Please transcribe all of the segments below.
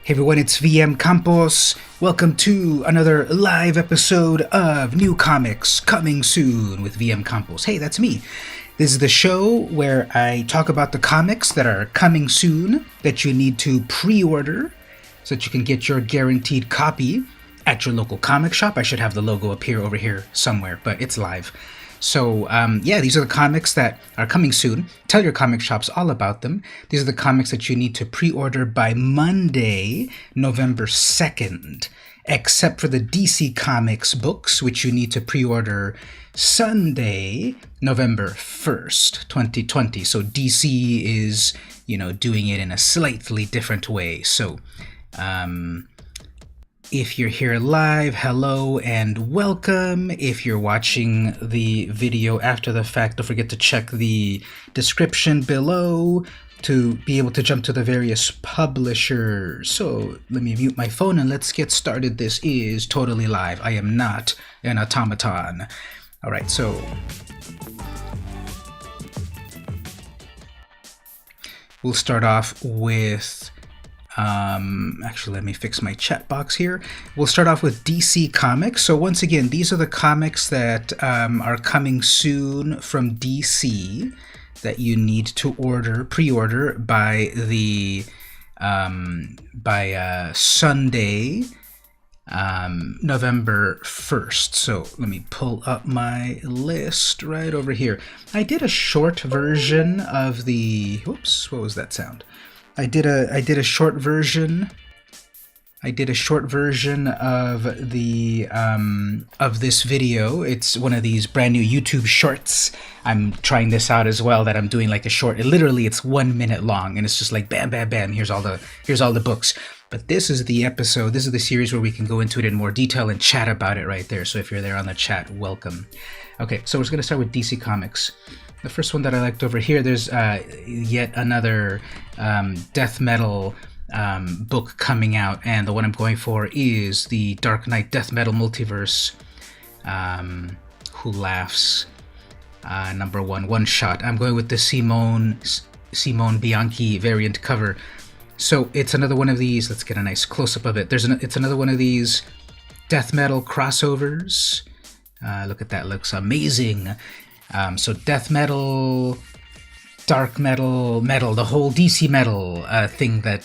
Hey everyone, it's VM Campos. Welcome to another live episode of New Comics Coming Soon with VM Campos. Hey, that's me. This is the show where I talk about the comics that are coming soon that you need to pre-order so that you can get your guaranteed copy at your local comic shop. I should have the logo appear over here somewhere, but it's live. So, these are the comics that are coming soon. Tell your comic shops all about them. These are the comics that you need to pre-order by Monday, November 2nd, except for the DC Comics books, which you need to pre-order Sunday, November 1st, 2020. So DC is, doing it in a slightly different way. So, if you're here live, hello and welcome. If you're watching the video after the fact, don't forget to check the description below to be able to jump to the various publishers. So let me mute my phone and let's get started. This is totally live. I am not an automaton. All right, so we'll start off with actually, let me fix my chat box here. We'll start off with DC Comics. So once again, these are the comics that are coming soon from DC that you need to pre-order by the Sunday, November 1st. So let me pull up my list right over here. I did a short version of the. Whoops! What was that sound? I did a short version. I did a short version of the of this video. It's one of these brand new YouTube shorts. I'm trying this out as well. That I'm doing like a short. Literally, it's 1 minute long, and it's just like bam, bam, bam. Here's all the books. But this is the episode. This is the series where we can go into it in more detail and chat about it right there. So if you're there on the chat, welcome. Okay, so we're just gonna start with DC Comics. The first one that I liked over here, there's yet another death metal book coming out, and the one I'm going for is the Dark Knight Death Metal Multiverse, Who Laughs, number one shot. I'm going with the Simone Bianchi variant cover. So it's another one of these. Let's get a nice close-up of it. It's another one of these death metal crossovers. Look at that, looks amazing. So death metal, dark metal, the whole DC metal thing that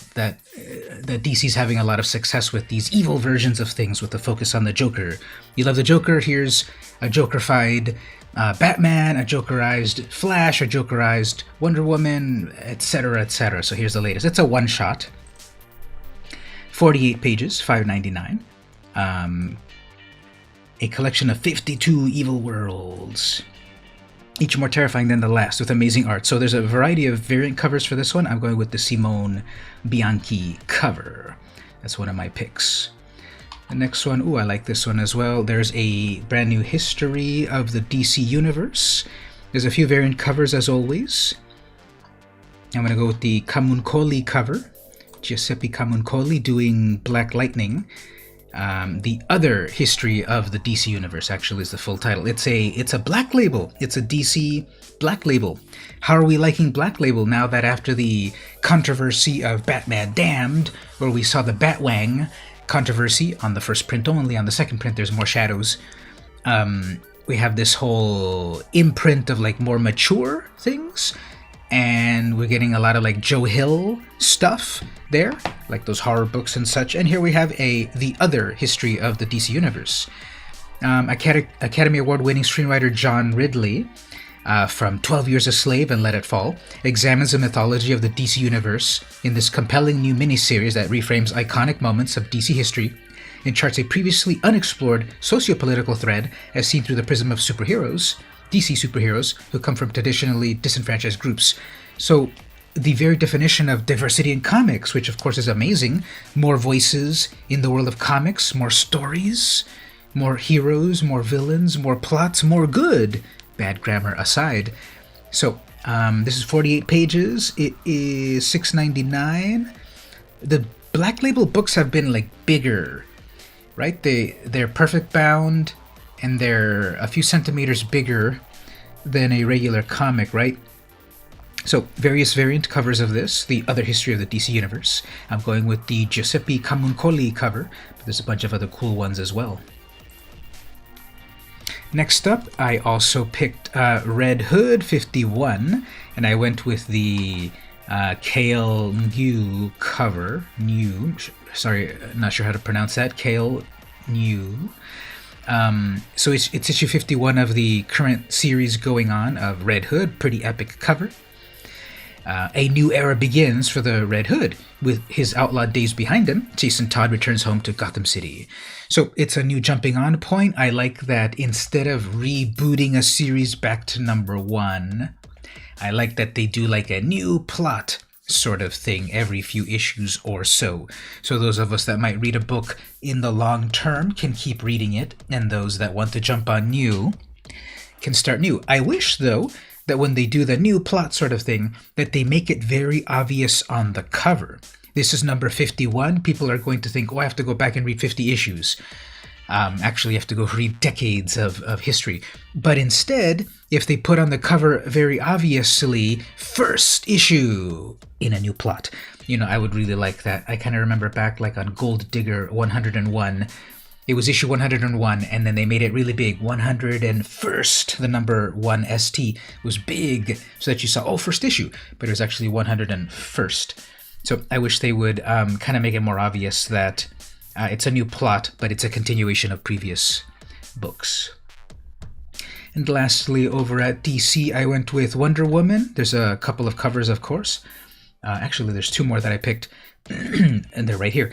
DC's having a lot of success with, these evil versions of things with the focus on the Joker. You love the Joker? Here's a Joker-fied Batman, a Jokerized Flash, a Jokerized Wonder Woman, etc., etc. So here's the latest. It's a one-shot, 48 pages, $5.99. A collection of 52 evil worlds, each more terrifying than the last, with amazing art. So there's a variety of variant covers for this one. I'm going with the Simone Bianchi cover. That's one of my picks. The next one, I like this one as well. There's a brand new history of the DC Universe. There's a few variant covers as always. I'm going to go with the Camuncoli cover. Giuseppe Camuncoli doing Black Lightning. The other history of the DC Universe actually is the full title. It's a Black Label. It's a DC Black Label. How are we liking Black Label now that after the controversy of Batman Damned, where we saw the Batwang controversy on the first print only, on the second print there's more shadows. We have this whole imprint of like more mature things, and we're getting a lot of like Joe Hill stuff there, like those horror books and such. And here we have the other history of the DC Universe. Academy Award-winning screenwriter John Ridley, from 12 Years a Slave and Let It Fall, examines the mythology of the DC Universe in this compelling new miniseries that reframes iconic moments of DC history and charts a previously unexplored socio-political thread as seen through the prism of superheroes, DC superheroes, who come from traditionally disenfranchised groups. So the very definition of diversity in comics, which of course is amazing, more voices in the world of comics, more stories, more heroes, more villains, more plots, more good, bad grammar aside. So this is 48 pages. It is $6.99. The Black Label books have been like bigger, right? They're perfect bound, and they're a few centimeters bigger than a regular comic, right? So, various variant covers of this, the other history of the DC Universe. I'm going with the Giuseppe Camuncoli cover, but there's a bunch of other cool ones as well. Next up, I also picked Red Hood 51, and I went with the Kale New cover. New, sorry, not sure how to pronounce that. Kale New. So it's issue 51 of the current series going on of Red Hood. Pretty epic cover. A new era begins for the Red Hood. With his outlawed days behind him, Jason Todd returns home to Gotham City. So it's a new jumping on point. I like that instead of rebooting a series back to number 1, I like that they do like a new plot sort of thing every few issues or so. So those of us that might read a book in the long term can keep reading it, and those that want to jump on new can start new. I wish, though, that when they do the new plot sort of thing, that they make it very obvious on the cover. This is number 51. People are going to think, oh, I have to go back and read 50 issues. Actually, you have to go read decades of history. But instead, if they put on the cover very obviously, first issue in a new plot, I would really like that. I kind of remember back like on Gold Digger 101, it was issue 101, and then they made it really big. 101st, the number 1 ST was big, so that you saw, first issue, but it was actually 101st. So I wish they would kind of make it more obvious that it's a new plot, but it's a continuation of previous books. And lastly, over at DC, I went with Wonder Woman. There's a couple of covers, of course. Actually, there's 2 more that I picked, and they're right here.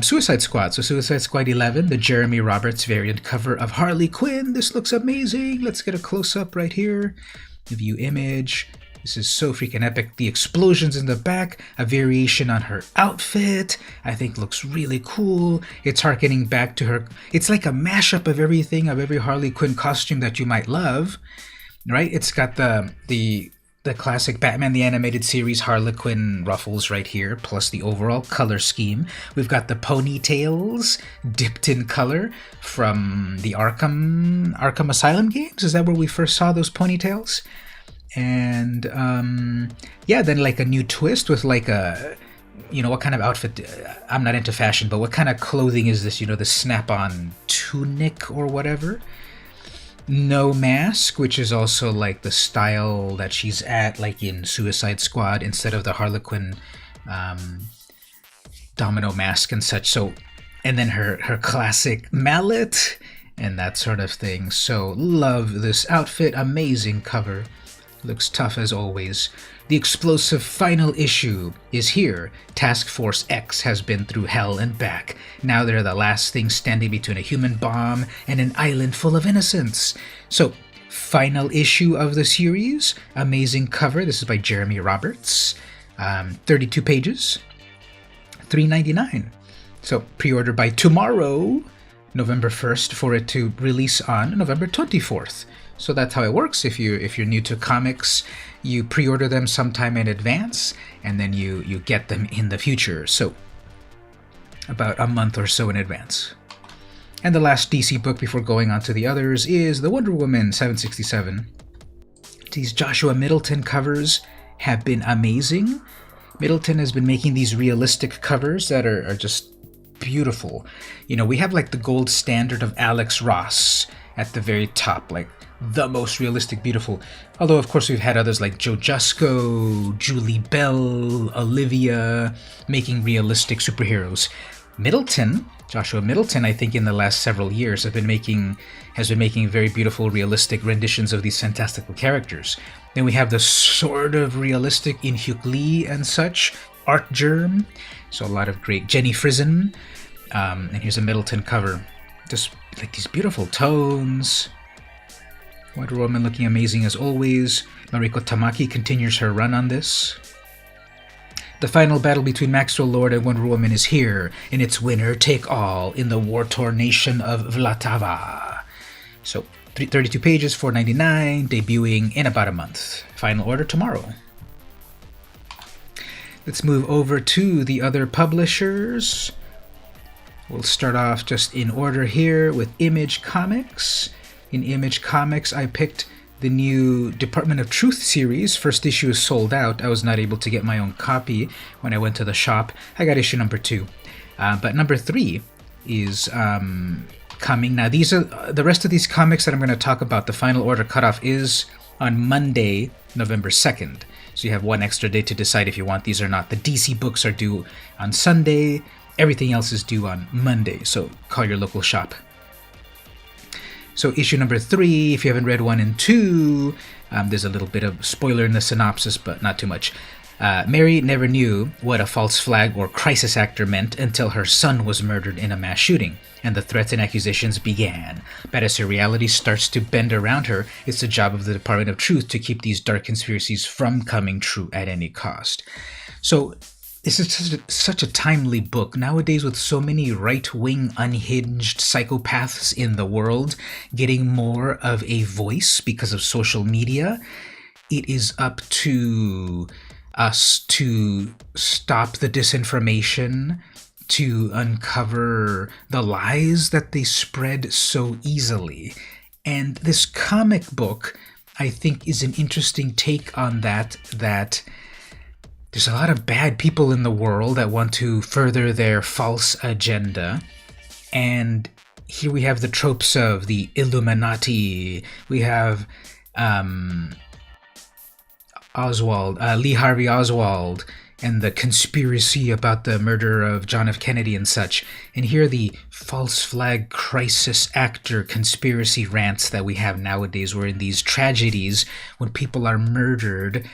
Suicide Squad. So Suicide Squad 11, the Jeremy Roberts variant cover of Harley Quinn. This looks amazing. Let's get a close-up right here. View image. This is so freaking epic. The explosions in the back, a variation on her outfit, I think looks really cool. It's harkening back to her. It's like a mashup of everything, of every Harley Quinn costume that you might love, right? It's got the classic Batman the Animated Series Harlequin ruffles right here, plus the overall color scheme. We've got the ponytails dipped in color from the Arkham Asylum games. Is that where we first saw those ponytails? And then like a new twist with like a, what kind of outfit? I'm not into fashion, but what kind of clothing is this? The snap-on tunic or whatever. No mask, which is also like the style that she's at, like in Suicide Squad, instead of the Harlequin domino mask and such. So, and then her classic mallet and that sort of thing. So, love this outfit. Amazing cover. Looks tough as always. The explosive final issue is here. Task Force X has been through hell and back. Now they're the last thing standing between a human bomb and an island full of innocents. So, final issue of the series. Amazing cover. This is by Jeremy Roberts. 32 pages. $3.99. So, pre-order by tomorrow, November 1st, for it to release on November 24th. So that's how it works. If you're new to comics, you pre-order them sometime in advance, and then you get them in the future. So about a month or so in advance. And the last DC book before going on to the others is the Wonder Woman 767. These Joshua Middleton covers have been amazing. Middleton has been making these realistic covers that are just beautiful. We have like the gold standard of Alex Ross at the very top, like the most realistic, beautiful. Although, of course, we've had others like Joe Jusko, Julie Bell, Olivia, making realistic superheroes. Joshua Middleton, I think in the last several years has been making very beautiful, realistic renditions of these fantastical characters. Then we have the sort of realistic in Hugh Lee and such, Art Germ. So a lot of great Jenny Frison. And here's a Middleton cover. Just like these beautiful tones. Wonder Woman looking amazing as always. Mariko Tamaki continues her run on this. The final battle between Maxwell Lord and Wonder Woman is here, and it's winner take all in the war-torn nation of Vlatava. So, 32 pages, $4.99, debuting in about a month. Final order tomorrow. Let's move over to the other publishers. We'll start off just in order here with Image Comics. In Image Comics, I picked the new Department of Truth series. First issue is sold out. I was not able to get my own copy when I went to the shop. I got issue number 2. But number 3 is coming. Now, these are the rest of these comics that I'm going to talk about. The final order cutoff is on Monday, November 2nd. So you have one extra day to decide if you want these or not. The DC books are due on Sunday. Everything else is due on Monday. So call your local shop. So issue number 3, if you haven't read 1 and 2, there's a little bit of spoiler in the synopsis, but not too much. Mary never knew what a false flag or crisis actor meant until her son was murdered in a mass shooting, and the threats and accusations began. But as her reality starts to bend around her, it's the job of the Department of Truth to keep these dark conspiracies from coming true at any cost. So this is such a timely book. Nowadays, with so many right-wing, unhinged psychopaths in the world getting more of a voice because of social media, it is up to us to stop the disinformation, to uncover the lies that they spread so easily. And this comic book, I think, is an interesting take on that there's a lot of bad people in the world that want to further their false agenda. And here we have the tropes of the Illuminati. We have Lee Harvey Oswald, and the conspiracy about the murder of John F. Kennedy and such. And here are the false flag crisis actor conspiracy rants that we have nowadays, where in these tragedies, when people are murdered,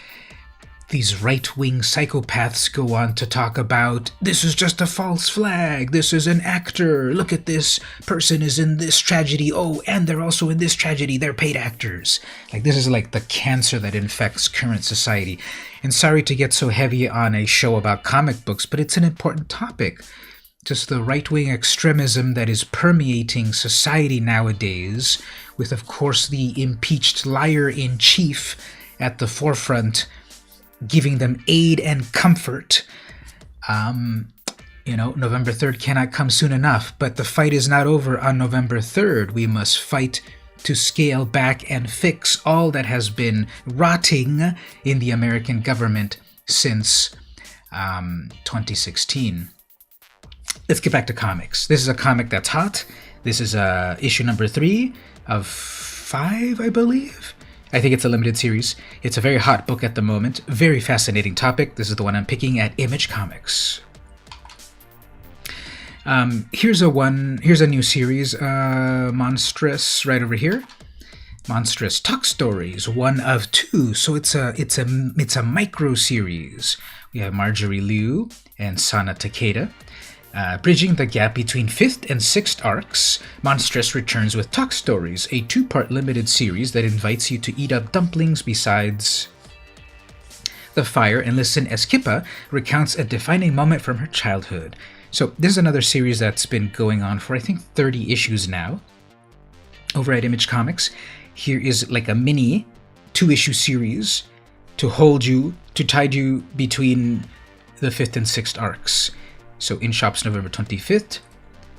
these right-wing psychopaths go on to talk about, this is just a false flag, this is an actor, look at this person is in this tragedy, oh, and they're also in this tragedy, they're paid actors. Like, this is like the cancer that infects current society. And sorry to get so heavy on a show about comic books, but it's an important topic. Just the right-wing extremism that is permeating society nowadays, with, of course, the impeached liar-in-chief at the forefront, giving them aid and comfort. November 3rd cannot come soon enough, but the fight is not over on November 3rd. We must fight to scale back and fix all that has been rotting in the American government since 2016. Let's get back to comics. This is a comic that's hot. This is issue number 3 of 5, I believe. I think it's a limited series. It's a very hot book at the moment. Very fascinating topic. This is the one I'm picking at Image Comics. Here's a new series, Monstrous, right over here. Monstrous Talk Stories, 1 of 2. So it's a micro series. We have Marjorie Liu and Sana Takeda. Bridging the gap between 5th and 6th arcs, Monstrous returns with Talk Stories, a 2-part limited series that invites you to eat up dumplings besides the fire and listen as Kippa recounts a defining moment from her childhood. So this is another series that's been going on for, I think, 30 issues now over at Image Comics. Here is like a mini 2-issue series to hold you, to tide you between the 5th and 6th arcs. So in shops November 25th.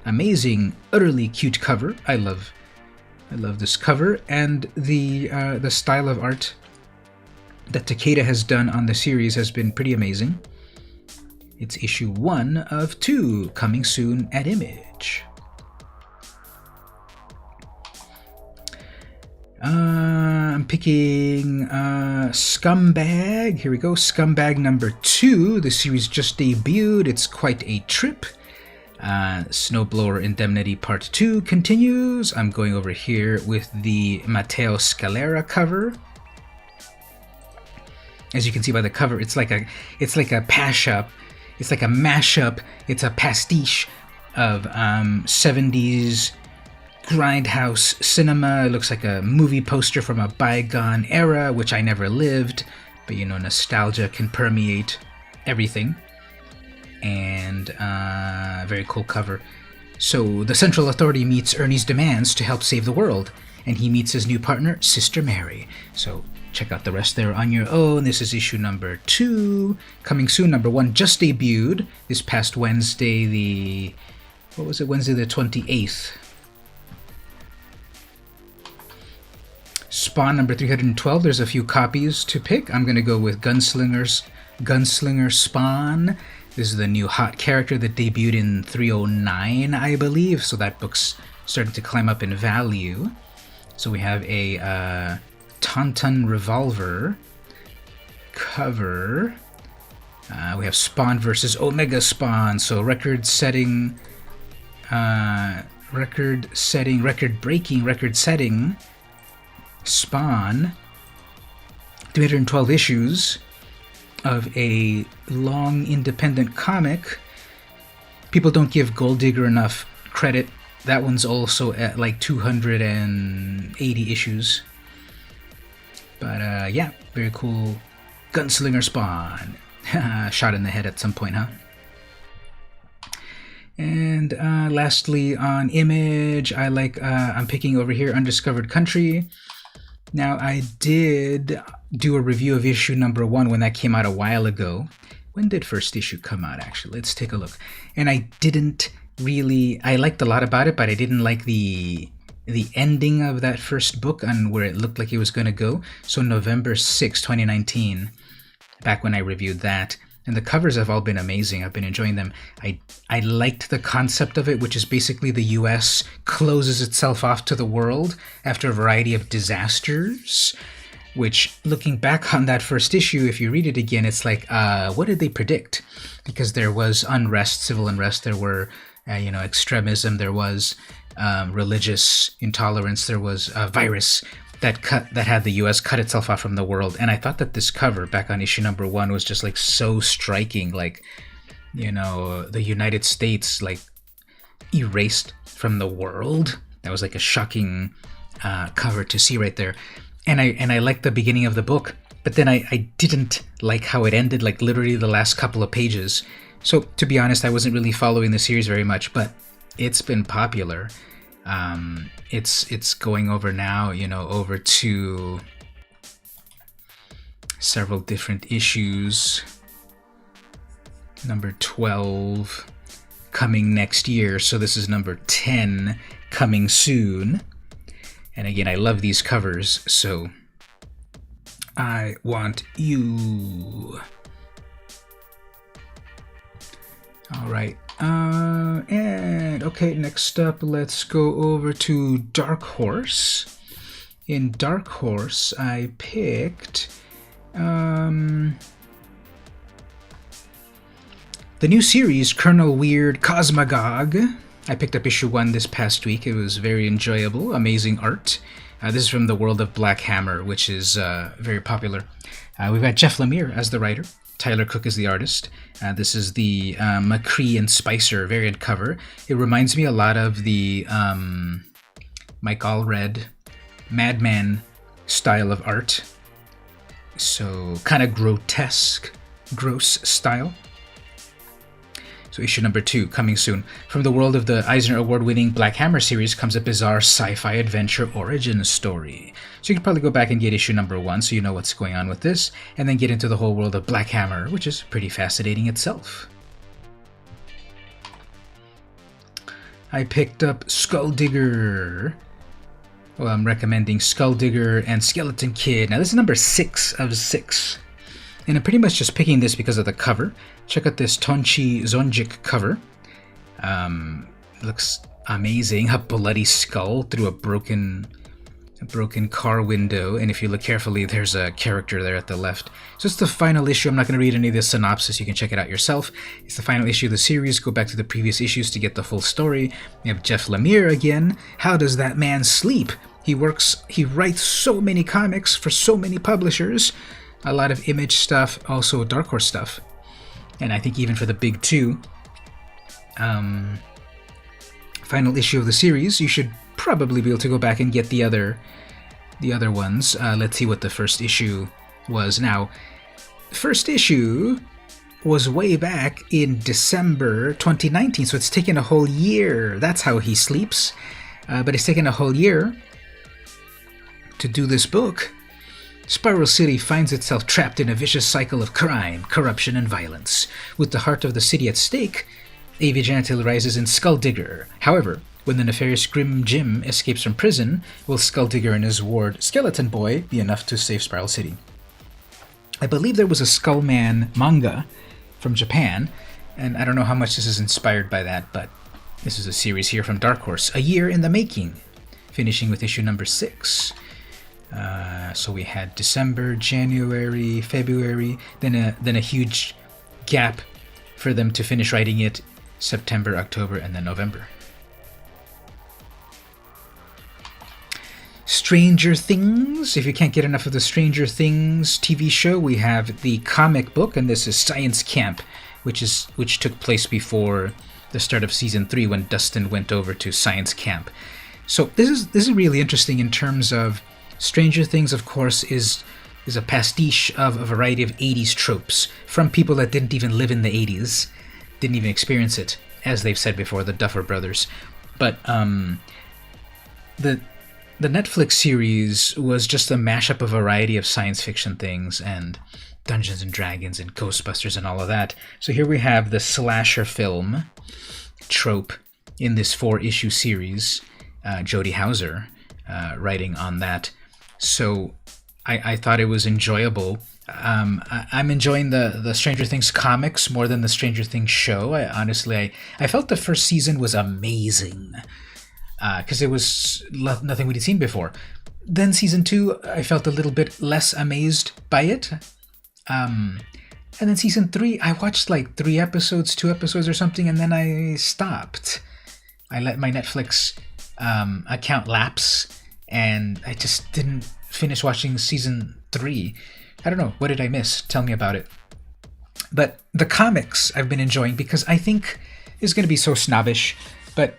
Amazing, utterly cute cover. I love this cover, and the style of art that Takeda has done on the series has been pretty amazing. It's issue 1 of 2, coming soon at Image. I'm picking Scumbag. Here we go. Scumbag number 2. The series just debuted. It's quite a trip. Snowblower Indemnity Part 2 continues. I'm going over here with the Matteo Scalera cover. As you can see by the cover, it's like a pash-up. It's like a mashup. It's a pastiche of 70s grindhouse cinema. It looks like a movie poster from a bygone era, which I never lived, but nostalgia can permeate everything. And very cool cover. So the Central Authority meets Ernie's demands to help save the world, and he meets his new partner, Sister Mary. So check out the rest there on your own. This is issue number 2, coming soon. Number 1 just debuted this past Wednesday, Wednesday the 28th. Spawn number 312. There's a few copies to pick. I'm going to go with Gunslinger Spawn. This is the new hot character that debuted in 309, I believe. So that book's starting to climb up in value. So we have a Tauntaun Revolver cover. We have Spawn versus Omega Spawn. So record-breaking Spawn. 312 issues of a long independent comic. People don't give Gold Digger enough credit. That one's also at like 280 issues. But yeah, very cool. Gunslinger Spawn. Shot in the head at some point, huh? And lastly, on Image, I'm picking over here Undiscovered Country. Now, I did do a review of issue number 1 when that came out a while ago. When did first issue come out, actually? Let's take a look. And I liked a lot about it, but I didn't like the ending of that first book and where it looked like it was going to go. So November 6, 2019, back when I reviewed that. And the covers have all been amazing. I've been enjoying them. I liked the concept of it, which is basically the U.S. closes itself off to the world after a variety of disasters, which, looking back on that first issue, if you read it again, it's like, what did they predict? Because there was unrest, civil unrest, there were, extremism, there was religious intolerance, there was a virus that had the U.S. cut itself off from the world. And I thought that this cover back on issue number 1 was just like so striking, like, the United States like erased from the world. That was like a shocking cover to see right there. And I liked the beginning of the book, but then I didn't like how it ended, like literally the last couple of pages. So to be honest, I wasn't really following the series very much, but it's been popular. It's going over now, over to several different issues. Number 12 coming next year, so this is number 10 coming soon. And again, I love these covers, so I want you. All right. And okay, next up, let's go over to Dark Horse. In Dark Horse, I picked the new series, Colonel Weird Cosmagog. I picked up issue 1 this past week. It was very enjoyable, amazing art. This is from the world of Black Hammer, which is very popular. We've got Jeff Lemire as the writer. Tyler Cook is the artist. This is the McCree and Spicer variant cover. It reminds me a lot of the Mike Allred Madman style of art. So kind of grotesque, gross style. So issue number 2 coming soon. From the world of the Eisner Award-winning Black Hammer series comes a bizarre sci-fi adventure origin story. So you can probably go back and get issue number 1 so you know what's going on with this, and then get into the whole world of Black Hammer, which is pretty fascinating itself. I picked up Skull Digger. Well, I'm recommending Skull Digger and Skeleton Kid. Now this is number 6 of 6. And I'm pretty much just picking this because of the cover. Check out this Tonchi Zonjik cover. Looks amazing. A bloody skull through a broken car window. And if you look carefully, there's a character there at the left. So it's the final issue. I'm not going to read any of the synopsis. You can check it out yourself. It's the final issue of the series. Go back to the previous issues to get the full story. We have Jeff Lemire again. How does that man sleep? He writes so many comics for so many publishers. A lot of Image stuff, also Dark Horse stuff. And I think even for the big 2, final issue of the series, you should probably be able to go back and get the other ones. Let's see what the first issue was. Now, first issue was way back in December 2019, so it's taken a whole year. That's how he sleeps. But it's taken a whole year to do this book. Spiral City finds itself trapped in a vicious cycle of crime, corruption, and violence. With the heart of the city at stake, a vigilante rises in Skull Digger. However, When the nefarious Grim Jim escapes from prison, will Skulldigger and his ward Skeleton Boy be enough to save Spiral City? I believe there was a Skullman manga from Japan, and I don't know how much this is inspired by that, but this is a series here from Dark Horse. A year in the making, finishing with issue number 6. So we had December, January, February, then a huge gap for them to finish writing it, September, October, and then November. Stranger Things. If you can't get enough of the Stranger Things TV show, we have the comic book, and this is Science Camp, which took place before the start of season 3 when Dustin went over to Science Camp. So this is really interesting in terms of Stranger Things, of course, is a pastiche of a variety of 80s tropes from people that didn't even live in the 80s, didn't even experience it, as they've said before, the Duffer Brothers. But the Netflix series was just a mashup of a variety of science fiction things and Dungeons and Dragons and Ghostbusters and all of that. So here we have the slasher film trope in this 4-issue series, Jody Houser writing on that. So I thought it was enjoyable. I'm enjoying the Stranger Things comics more than the Stranger Things show. I felt the first season was amazing because it was nothing we'd seen before. Then season 2, I felt a little bit less amazed by it. And then season 3, I watched like 2 episodes or something, and then I stopped. I let my Netflix account lapse, and I just didn't finish watching season 3. I don't know, what did I miss? Tell me about it. But the comics I've been enjoying because I think it's going to be so snobbish, but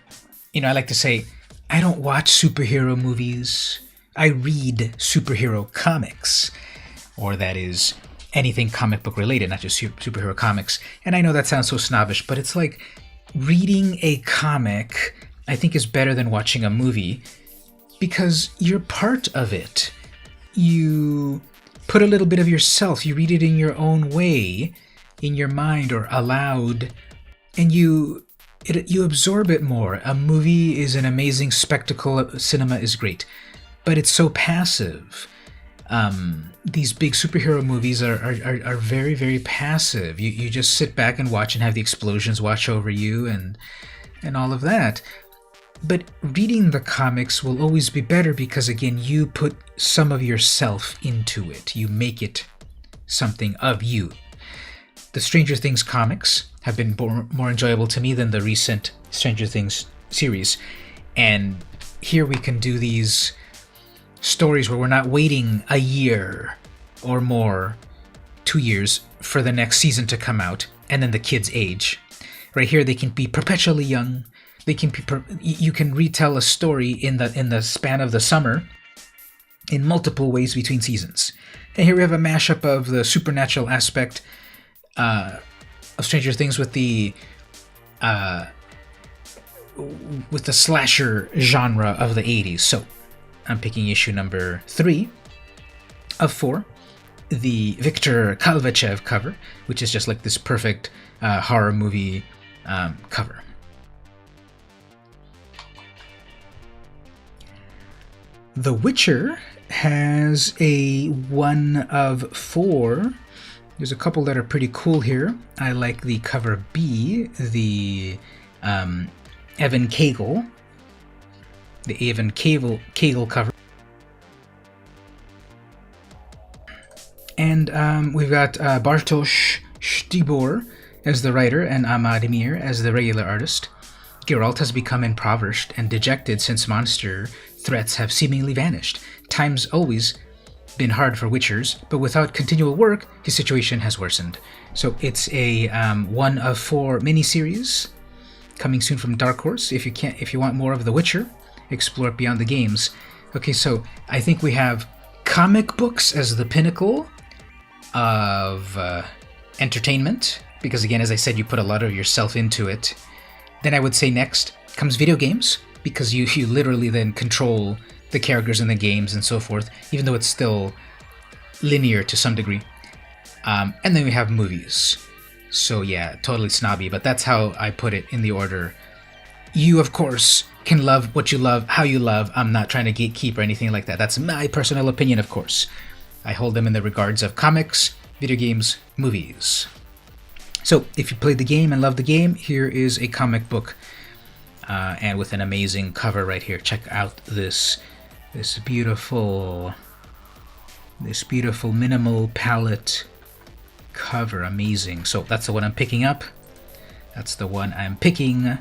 I like to say I don't watch superhero movies. I read superhero comics, or that is anything comic book related, not just superhero comics. And I know that sounds so snobbish, but it's like reading a comic I think is better than watching a movie because you're part of it. You put a little bit of yourself, you read it in your own way, in your mind or aloud, and you absorb it more. A movie is an amazing spectacle, cinema is great, but it's so passive. These big superhero movies are very, very passive. You just sit back and watch and have the explosions watch over you and all of that. But reading the comics will always be better because, again, you put some of yourself into it. You make it something of you. The Stranger Things comics have been more enjoyable to me than the recent Stranger Things series. And here we can do these stories where we're not waiting a year or more, 2 years, for the next season to come out, and then the kids age. Right here, they can be perpetually young. They can you can retell a story in the span of the summer in multiple ways between seasons. And here we have a mashup of the supernatural aspect of Stranger Things with the slasher genre of the 80s. So I'm picking issue number 3 of 4, the Viktor Kalvachev cover, which is just like this perfect horror movie cover. The Witcher has a 1 of 4. There's a couple that are pretty cool here. I like the cover B, the Evan Kagel. The Evan Kagel cover. And we've got Bartosz Stibor as the writer and Ahmad Mir as the regular artist. Geralt has become impoverished and dejected since monster threats have seemingly vanished. Time's always been hard for Witchers, but without continual work, his situation has worsened. So it's a 1 of 4 miniseries coming soon from Dark Horse. If you want more of The Witcher, explore it beyond the games. Okay, so I think we have comic books as the pinnacle of entertainment, because again, as I said, you put a lot of yourself into it. Then I would say next comes video games, because you literally then control the characters in the games and so forth, even though it's still linear to some degree. And then we have movies. So yeah, totally snobby, but that's how I put it in the order. You, of course, can love what you love, how you love. I'm not trying to gatekeep or anything like that. That's my personal opinion, of course. I hold them in the regards of comics, video games, movies. So, if you played the game and love the game, here is a comic book, and with an amazing cover right here. Check out this beautiful minimal palette cover. Amazing. So that's the one I'm picking up. That's the one I'm picking.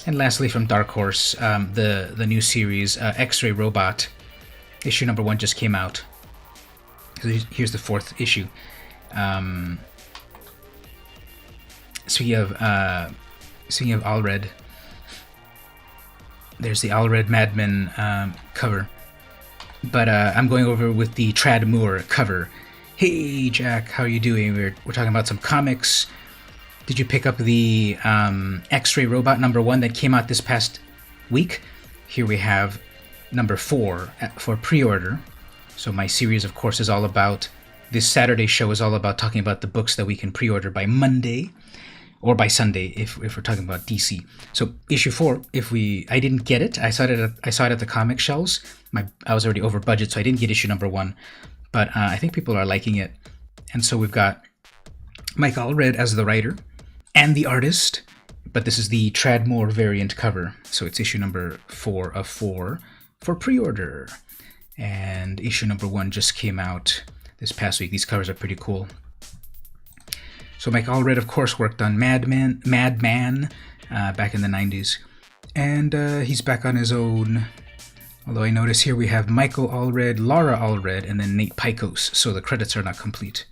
And lastly, from Dark Horse, the new series, X-Ray Robot. Issue number 1 just came out. So here's the 4th issue. Speaking of Allred, there's the Allred Madman cover. But I'm going over with the Trad Moore cover. Hey Jack, how are you doing? We're talking about some comics. Did you pick up the X-Ray Robot number 1 that came out this past week? Here we have number 4 for pre-order. So my series, of course, is all about, this Saturday show is all about talking about the books that we can pre-order by Monday or by Sunday if we're talking about DC. So issue 4, I didn't get it. I saw it at the comic shelves. I was already over budget, so I didn't get issue number 1. But I think people are liking it. And so we've got Mike Allred as the writer and the artist, but this is the Tradmore variant cover. So it's issue number 4 of 4 for pre-order. And issue number 1 just came out this past week. These covers are pretty cool. So Mike Allred, of course, worked on Madman back in the 90s. And he's back on his own. Although I notice here we have Michael Allred, Laura Allred, and then Nate Picos, so the credits are not complete.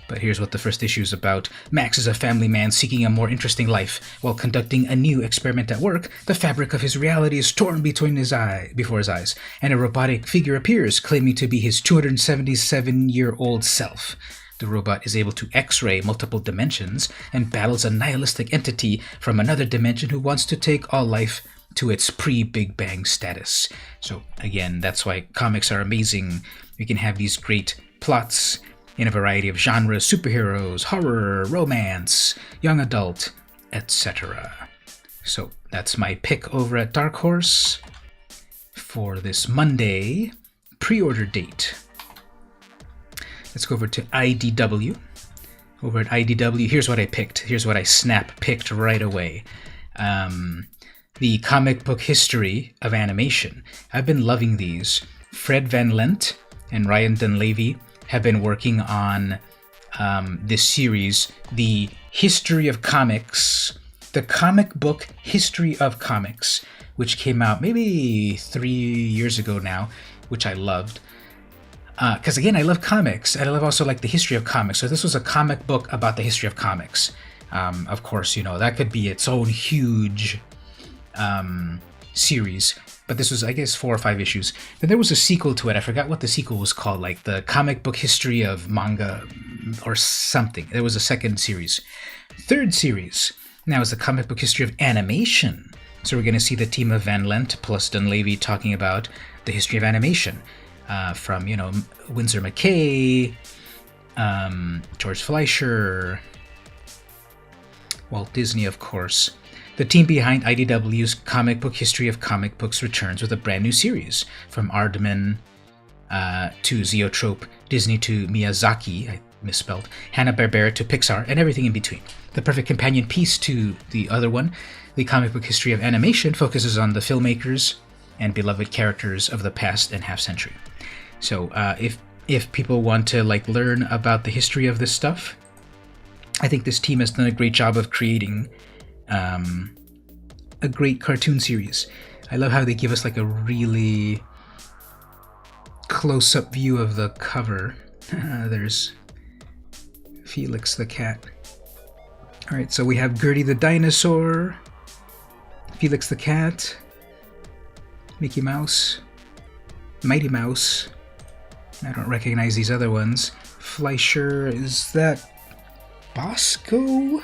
But here's what the first issue is about. Max is a family man seeking a more interesting life. While conducting a new experiment at work, the fabric of his reality is torn before his eyes, and a robotic figure appears, claiming to be his 277-year-old self. The robot is able to X-ray multiple dimensions and battles a nihilistic entity from another dimension who wants to take all life to its pre-Big Bang status. So again, that's why comics are amazing. We can have these great plots in a variety of genres: superheroes, horror, romance, young adult, etc. So that's my pick over at Dark Horse for this Monday pre-order date. Let's go over to IDW. Over at IDW, here's what I picked. Here's what I picked right away. The comic book history of animation. I've been loving these. Fred Van Lent and Ryan Dunleavy have been working on this series, the history of comics, the comic book history of comics, which came out maybe 3 years ago now, which I loved. Because again, I love comics, and I love also like the history of comics. So this was a comic book about the history of comics. Of course, that could be its own huge series, but this was, I guess, 4 or 5 issues. Then there was a sequel to it. I forgot what the sequel was called, like the comic book history of manga or something. There was a second series. Third series now is the comic book history of animation. So we're going to see the team of Van Lent plus Dunleavy talking about the history of animation, from Winsor McKay, George Fleischer, Walt Disney, of course. The team behind IDW's Comic Book History of Comic Books returns with a brand new series, from Aardman to Zoetrope, Disney to Miyazaki, I misspelled, Hanna-Barbera to Pixar, and everything in between. The perfect companion piece to the other one, the Comic Book History of Animation, focuses on the filmmakers and beloved characters of the past and half-century. So if people want to learn about the history of this stuff, I think this team has done a great job of creating a great cartoon series. I love how they give us a really close-up view of the cover. There's Felix the cat. Alright, so we have Gertie the dinosaur, Felix the cat, Mickey Mouse, Mighty Mouse. I don't recognize these other ones. Fleischer, is that Bosco?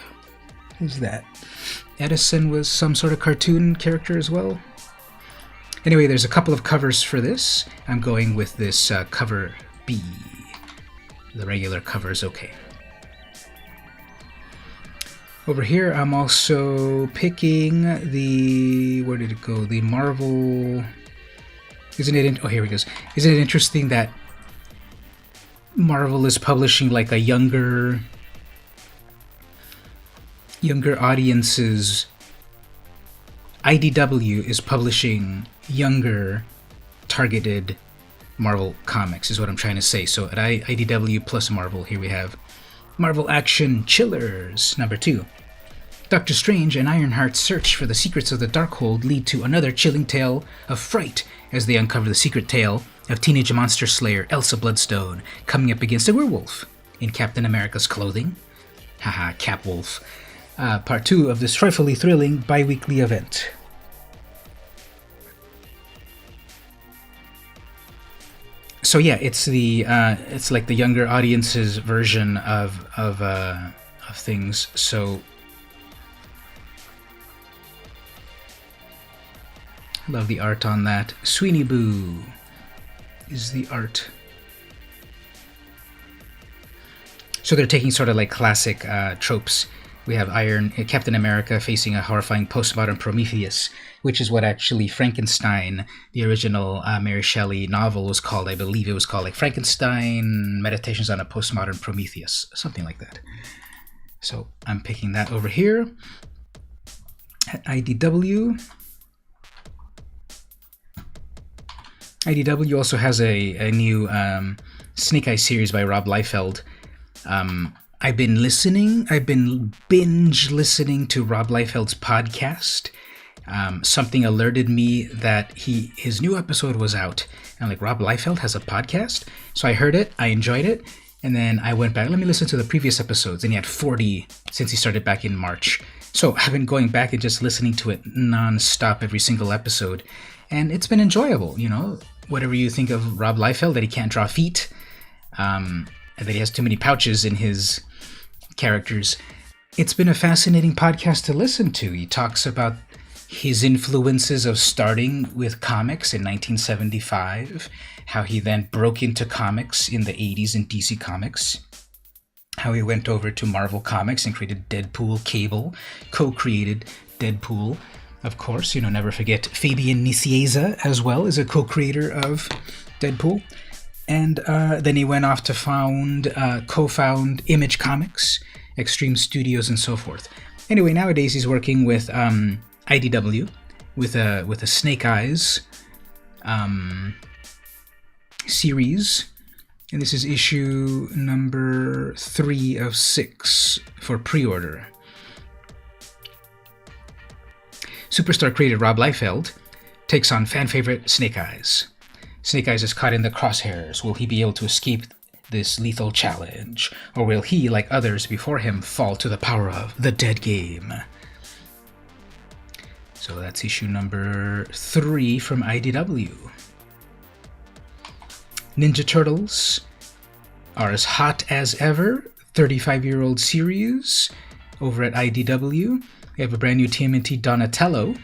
Who's that? Edison was some sort of cartoon character as well. Anyway, there's a couple of covers for this. I'm going with this cover B. The regular cover is okay. Over here, I'm also picking the... Where did it go? The Marvel... Isn't it... Oh, here it goes. Isn't it interesting that Marvel is publishing like a younger audiences? IDW is publishing younger targeted Marvel comics, is what I'm trying to say. So at IDW plus Marvel, here we have Marvel Action Chillers, number 2. Doctor Strange and Ironheart's search for the secrets of the Darkhold lead to another chilling tale of fright as they uncover the secret tale of teenage monster slayer Elsa Bloodstone coming up against a werewolf in Captain America's clothing. Haha, Capwolf. Part 2 of this trifling thrilling bi-weekly event. So yeah, it's like the younger audience's version of things. So love the art on that. Sweeney Boo is the art. So they're taking sort of like classic tropes. We have Captain America facing a horrifying postmodern Prometheus, which is what actually Frankenstein, the original Mary Shelley novel, was called. I believe it was called like Frankenstein Meditations on a Postmodern Prometheus, something like that. So I'm picking that over here at IDW. IDW also has a new Snake Eyes series by Rob Liefeld. I've been binge listening to Rob Liefeld's podcast. Something alerted me that his new episode was out. And I'm like, Rob Liefeld has a podcast? So I heard it, I enjoyed it, and then I went back, let me listen to the previous episodes, and he had 40 since he started back in March. So I've been going back and just listening to it non-stop every single episode, and it's been enjoyable, you know? Whatever you think of Rob Liefeld, that he can't draw feet, and that he has too many pouches in his characters. It's been a fascinating podcast to listen to. He talks about his influences of starting with comics in 1975, how he then broke into comics in the 80s in DC Comics, how he went over to Marvel Comics and created Deadpool. Cable co-created Deadpool. Of course, you know, never forget Fabian Nicieza as well is a co-creator of Deadpool. And then he went off to co-found Image Comics, Extreme Studios, and so forth. Anyway, nowadays he's working with IDW with a Snake Eyes series, and this is issue number 3 of 6 for pre-order. Superstar creator Rob Liefeld takes on fan favorite Snake Eyes. Snake Eyes is caught in the crosshairs. Will he be able to escape this lethal challenge? Or will he, like others before him, fall to the power of the dead game? So that's issue number 3 from IDW. Ninja Turtles are as hot as ever. 35-year-old series over at IDW. We have a brand new TMNT Donatello.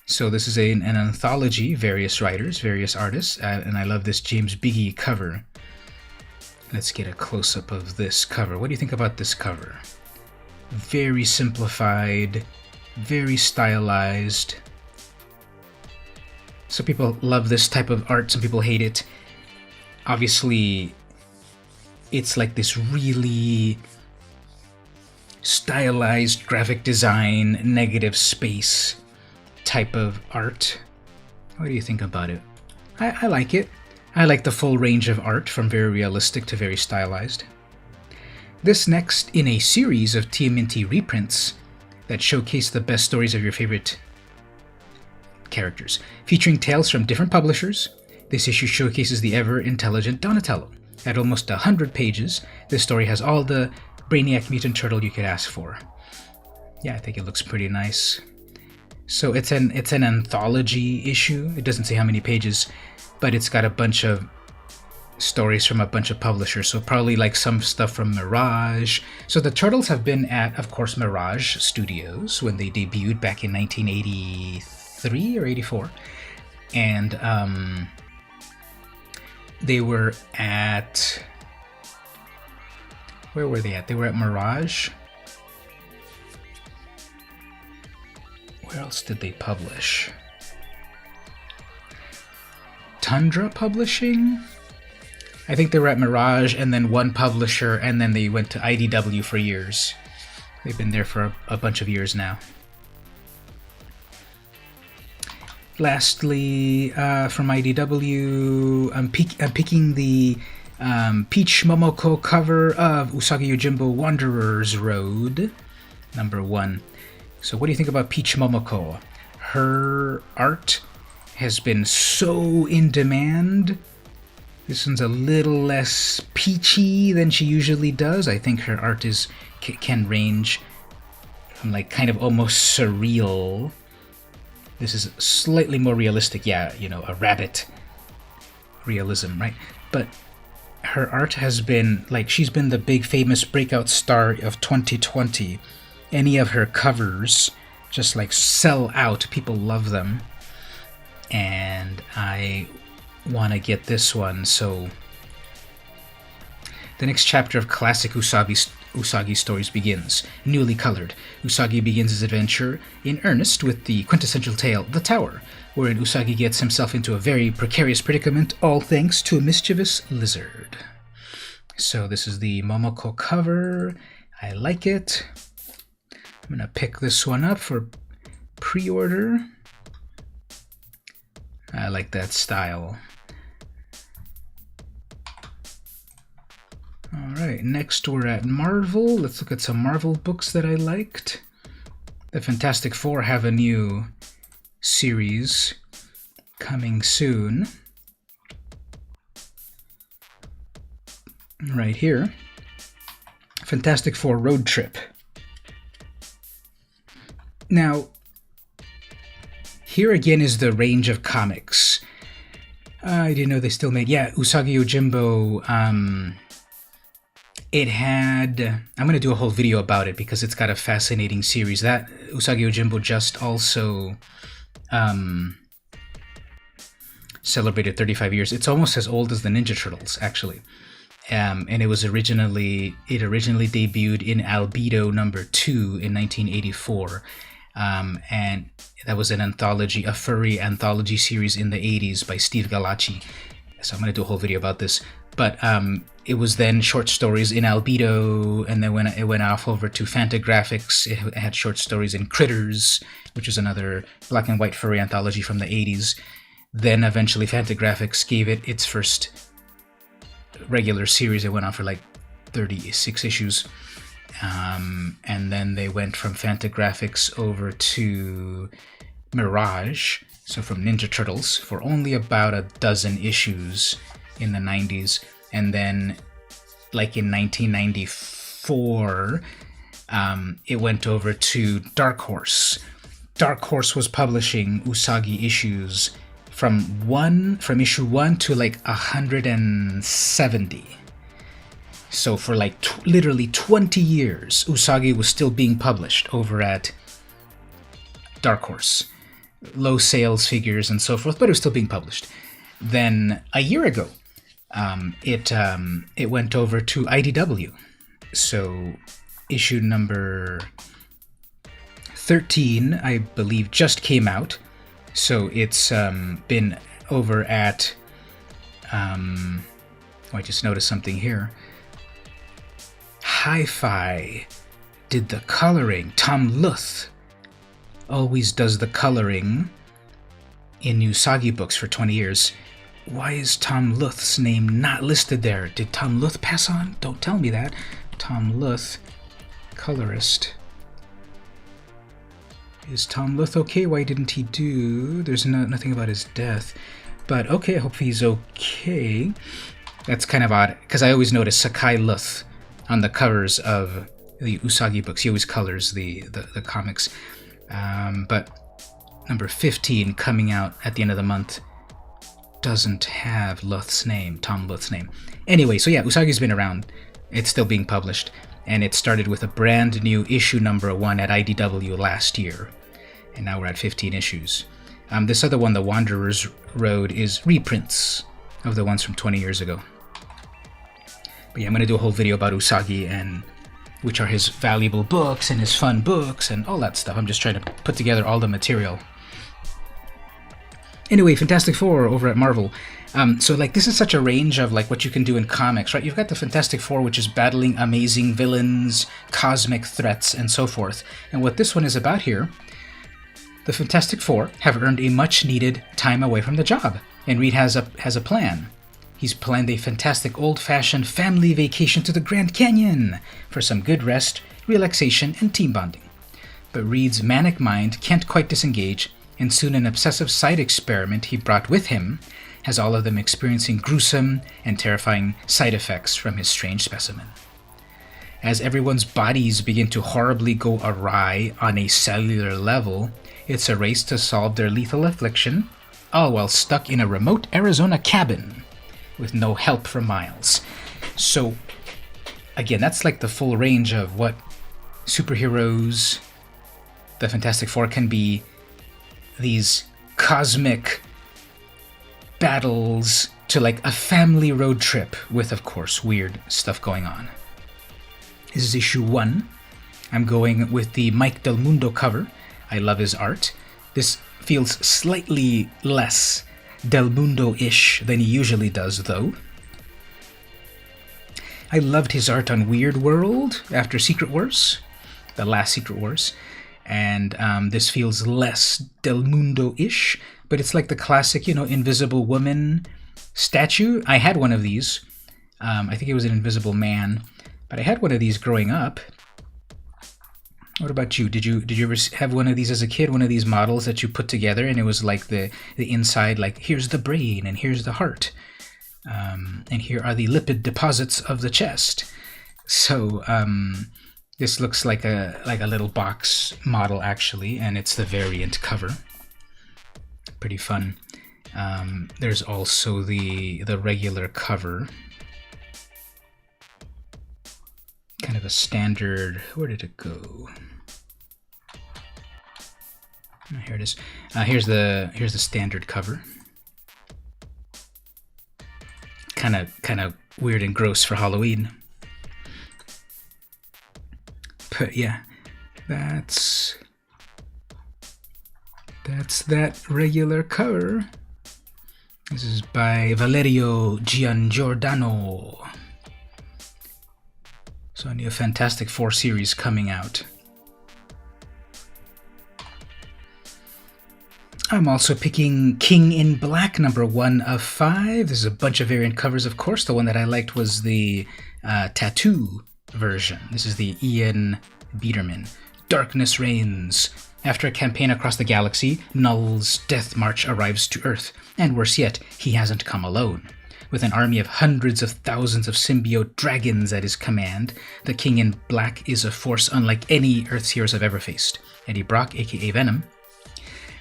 So this is an anthology, various writers, various artists, and I love this James Biggie cover. Let's get a close-up of this cover. What do you think about this cover? Very simplified, very stylized. Some people love this type of art, some people hate it. Obviously, it's like this really stylized graphic design, negative space type of art. What do you think about it? I like it. I like the full range of art, from very realistic to very stylized. This next in a series of TMNT reprints that showcase the best stories of your favorite characters. Featuring tales from different publishers, this issue showcases the ever-intelligent Donatello. At almost 100 pages, this story has all the Brainiac Mutant Turtle you could ask for. Yeah, I think it looks pretty nice. So it's an anthology issue. It doesn't say how many pages, but it's got a bunch of stories from a bunch of publishers. So probably like some stuff from Mirage. So the Turtles have been at, of course, Mirage Studios when they debuted back in 1983 or 84. And they were at... Where were they at? They were at Mirage. Where else did they publish? Tundra Publishing? I think they were at Mirage and then one publisher, and then they went to IDW for years. They've been there for a bunch of years now. Lastly, from IDW, I'm picking the Peach Momoko cover of Usagi Yojimbo Wanderer's Road, #1. So what do you think about Peach Momoko? Her art has been so in demand. This one's a little less peachy than she usually does. I think her art can range from like kind of almost surreal. This is slightly more realistic. Yeah, you know, a rabbit realism, right? But her art has been, like, she's been the big famous breakout star of 2020. Any of her covers just like sell out. People love them. And I want to get this one. So the next chapter of classic Usagi stories begins. Newly colored, Usagi begins his adventure in earnest with the quintessential tale, The Tower, wherein Usagi gets himself into a very precarious predicament, all thanks to a mischievous lizard. So this is the Momoko cover. I like it. I'm going to pick this one up for pre-order. I like that style. Alright, next we're at Marvel. Let's look at some Marvel books that I liked. The Fantastic Four have a new series coming soon. Right here. Fantastic Four Road Trip. Now, here again is the range of comics. I didn't know they still made... Yeah, Usagi Yojimbo... It had... I'm going to do a whole video about it because it's got a fascinating series. That Usagi Yojimbo just also celebrated 35 years. It's almost as old as the Ninja Turtles, actually. And it was originally debuted in Albedo #2 in 1984. And that was an anthology, a furry anthology series in the 80s by Steve Galacci. So I'm going to do a whole video about this. But it was then short stories in Albedo, and then when it went off over to Fantagraphics, it had short stories in Critters, which is another black and white furry anthology from the 80s. Then eventually Fantagraphics gave it its first regular series. It went on for like 36 issues. And then they went from Fantagraphics over to Mirage, so from Ninja Turtles, for only about a dozen issues in the 90s. And then, like in 1994, it went over to Dark Horse. Dark Horse was publishing Usagi issues from issue 1 to like 170. So for like literally 20 years, Usagi was still being published over at Dark Horse. Low sales figures and so forth, but it was still being published. Then a year ago, it went over to IDW. So issue number 13, I believe, just came out. So it's been over at... I just noticed something here. Hi-Fi did the coloring. Tom Luth always does the coloring in Usagi books for 20 years. Why is Tom Luth's name not listed there? Did Tom Luth pass on? Don't tell me that. Tom Luth, colorist. Is Tom Luth okay? Why didn't he do... There's nothing about his death. But okay, I hope he's okay. That's kind of odd, because I always notice Sakai Luth on the covers of the Usagi books. He always colors the comics. But number 15, coming out at the end of the month, doesn't have Luth's name, Tom Luth's name. Anyway, so yeah, Usagi's been around. It's still being published. And it started with a brand new issue number 1 at IDW last year. And now we're at 15 issues. This other one, The Wanderer's Road, is reprints of the ones from 20 years ago. But yeah, I'm going to do a whole video about Usagi and which are his valuable books and his fun books and all that stuff. I'm just trying to put together all the material. Anyway, Fantastic Four over at Marvel. So like this is such a range of like what you can do in comics, right? You've got the Fantastic Four, which is battling amazing villains, cosmic threats, and so forth. And what this one is about here, the Fantastic Four have earned a much-needed time away from the job, and Reed has a plan. He's planned a fantastic old-fashioned family vacation to the Grand Canyon for some good rest, relaxation, and team bonding. But Reed's manic mind can't quite disengage, and soon an obsessive side experiment he brought with him has all of them experiencing gruesome and terrifying side effects from his strange specimen. As everyone's bodies begin to horribly go awry on a cellular level, it's a race to solve their lethal affliction, all while stuck in a remote Arizona cabin with no help for miles. So, again, that's like the full range of what superheroes, the Fantastic Four can be. These cosmic battles to like a family road trip with, of course, weird stuff going on. This is issue 1. I'm going with the Mike Del Mundo cover. I love his art. This feels slightly less Del Mundo-ish than he usually does, though. I loved his art on Weird World after Secret Wars, the last Secret Wars. And this feels less Del Mundo-ish, but it's like the classic, Invisible Woman statue. I had one of these. I think it was an Invisible Man, but I had one of these growing up. What about you? Did you ever have one of these as a kid? One of these models that you put together, and it was like the inside, like here's the brain and here's the heart, and here are the lipid deposits of the chest. So. This looks like a little box model, actually, and it's the variant cover. Pretty fun. There's also the regular cover. Kind of a standard... Where did it go? Oh, here it is. Here's the standard cover. Kind of weird and gross for Halloween. But yeah, that's that regular cover. This is by Valerio Giangiordano. So a new Fantastic Four series coming out. I'm also picking King in Black, number 1 of 5. There's a bunch of variant covers, of course. The one that I liked was the tattoo version. This is the Ian Biederman. Darkness reigns. After a campaign across the galaxy, Null's death march arrives to Earth, and worse yet, he hasn't come alone. With an army of hundreds of thousands of symbiote dragons at his command, the King in Black is a force unlike any Earth's heroes have ever faced. Eddie Brock, aka Venom,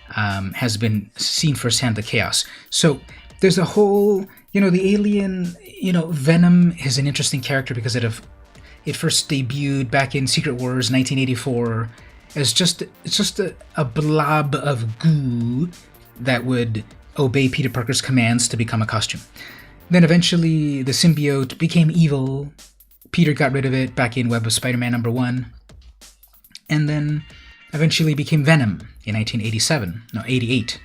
has been seen firsthand the chaos. So there's a whole, the alien, Venom is an interesting character because it first debuted back in Secret Wars 1984 as just a blob of goo that would obey Peter Parker's commands to become a costume. Then eventually the symbiote became evil. Peter got rid of it back in Web of Spider-Man number 1. And then eventually became Venom in 88.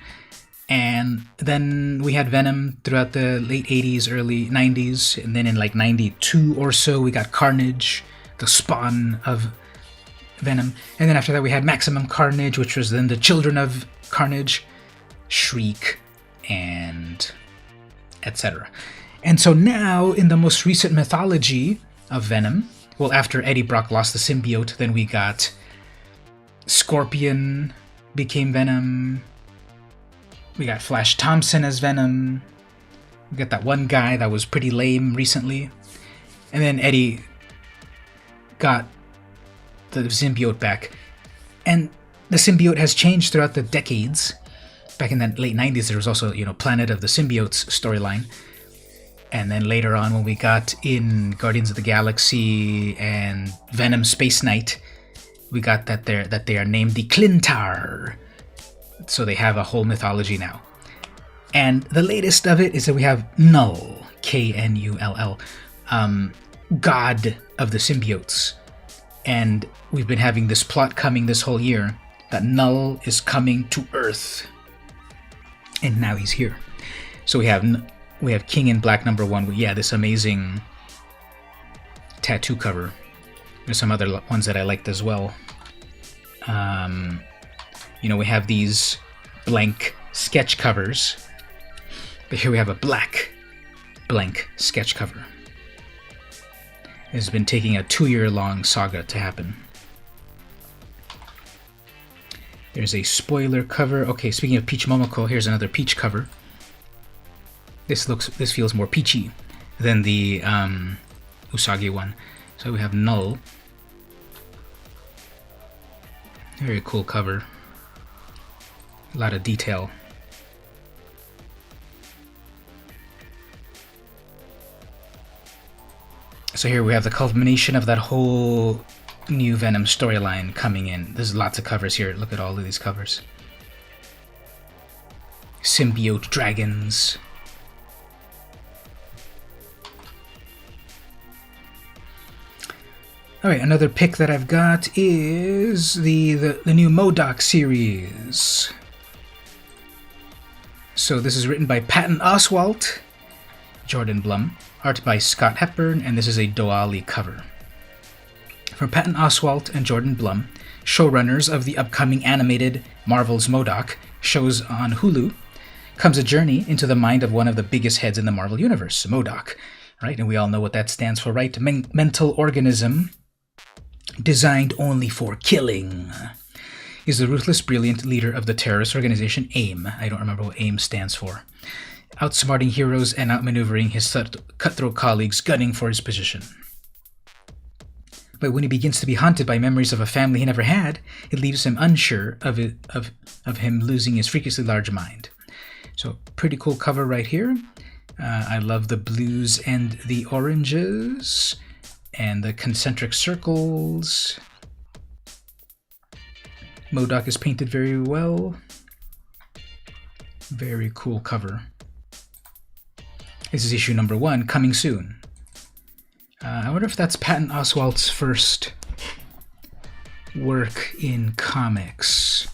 And then we had Venom throughout the late 80s, early 90s, and then in like 92 or so, we got Carnage, the spawn of Venom. And then after that, we had Maximum Carnage, which was then the children of Carnage, Shriek, and etc. And so now, in the most recent mythology of Venom, well, after Eddie Brock lost the symbiote, then we got Scorpion became Venom. We got Flash Thompson as Venom. We got that one guy that was pretty lame recently. And then Eddie got the symbiote back. And the symbiote has changed throughout the decades. Back in the late 90s, there was also, Planet of the Symbiotes storyline. And then later on, when we got in Guardians of the Galaxy and Venom Space Knight, we got that they are named the Clintar. So they have a whole mythology now. And the latest of it is that we have Null, Knull, God of the symbiotes. And we've been having this plot coming this whole year that Null is coming to Earth. And now he's here. So we have King in Black #1. Yeah, this amazing tattoo cover. There's some other ones that I liked as well. We have these blank sketch covers. But here we have a black blank sketch cover. It's been taking a 2-year-long saga to happen. There's a spoiler cover. Okay, speaking of Peach Momoko, here's another Peach cover. This feels more peachy than the Usagi one. So we have Null. Very cool cover. A lot of detail. So here we have the culmination of that whole new Venom storyline coming in. There's lots of covers here. Look at all of these covers. Symbiote dragons. Alright, another pick that I've got is the new MODOK series. So this is written by Patton Oswalt, Jordan Blum, art by Scott Hepburn, and this is a Doali cover. From Patton Oswalt and Jordan Blum, showrunners of the upcoming animated Marvel's MODOK shows on Hulu, comes a journey into the mind of one of the biggest heads in the Marvel Universe, MODOK, right? And we all know what that stands for, right? Mental organism designed only for killing. He's the ruthless, brilliant leader of the terrorist organization AIM. I don't remember what AIM stands for. Outsmarting heroes and outmaneuvering his cutthroat colleagues, gunning for his position. But when he begins to be haunted by memories of a family he never had, it leaves him unsure of him losing his freakishly large mind. So, pretty cool cover right here. I love the blues and the oranges, and the concentric circles. MODOK is painted very well. Very cool cover. This is issue #1, coming soon. I wonder if that's Patton Oswalt's first work in comics.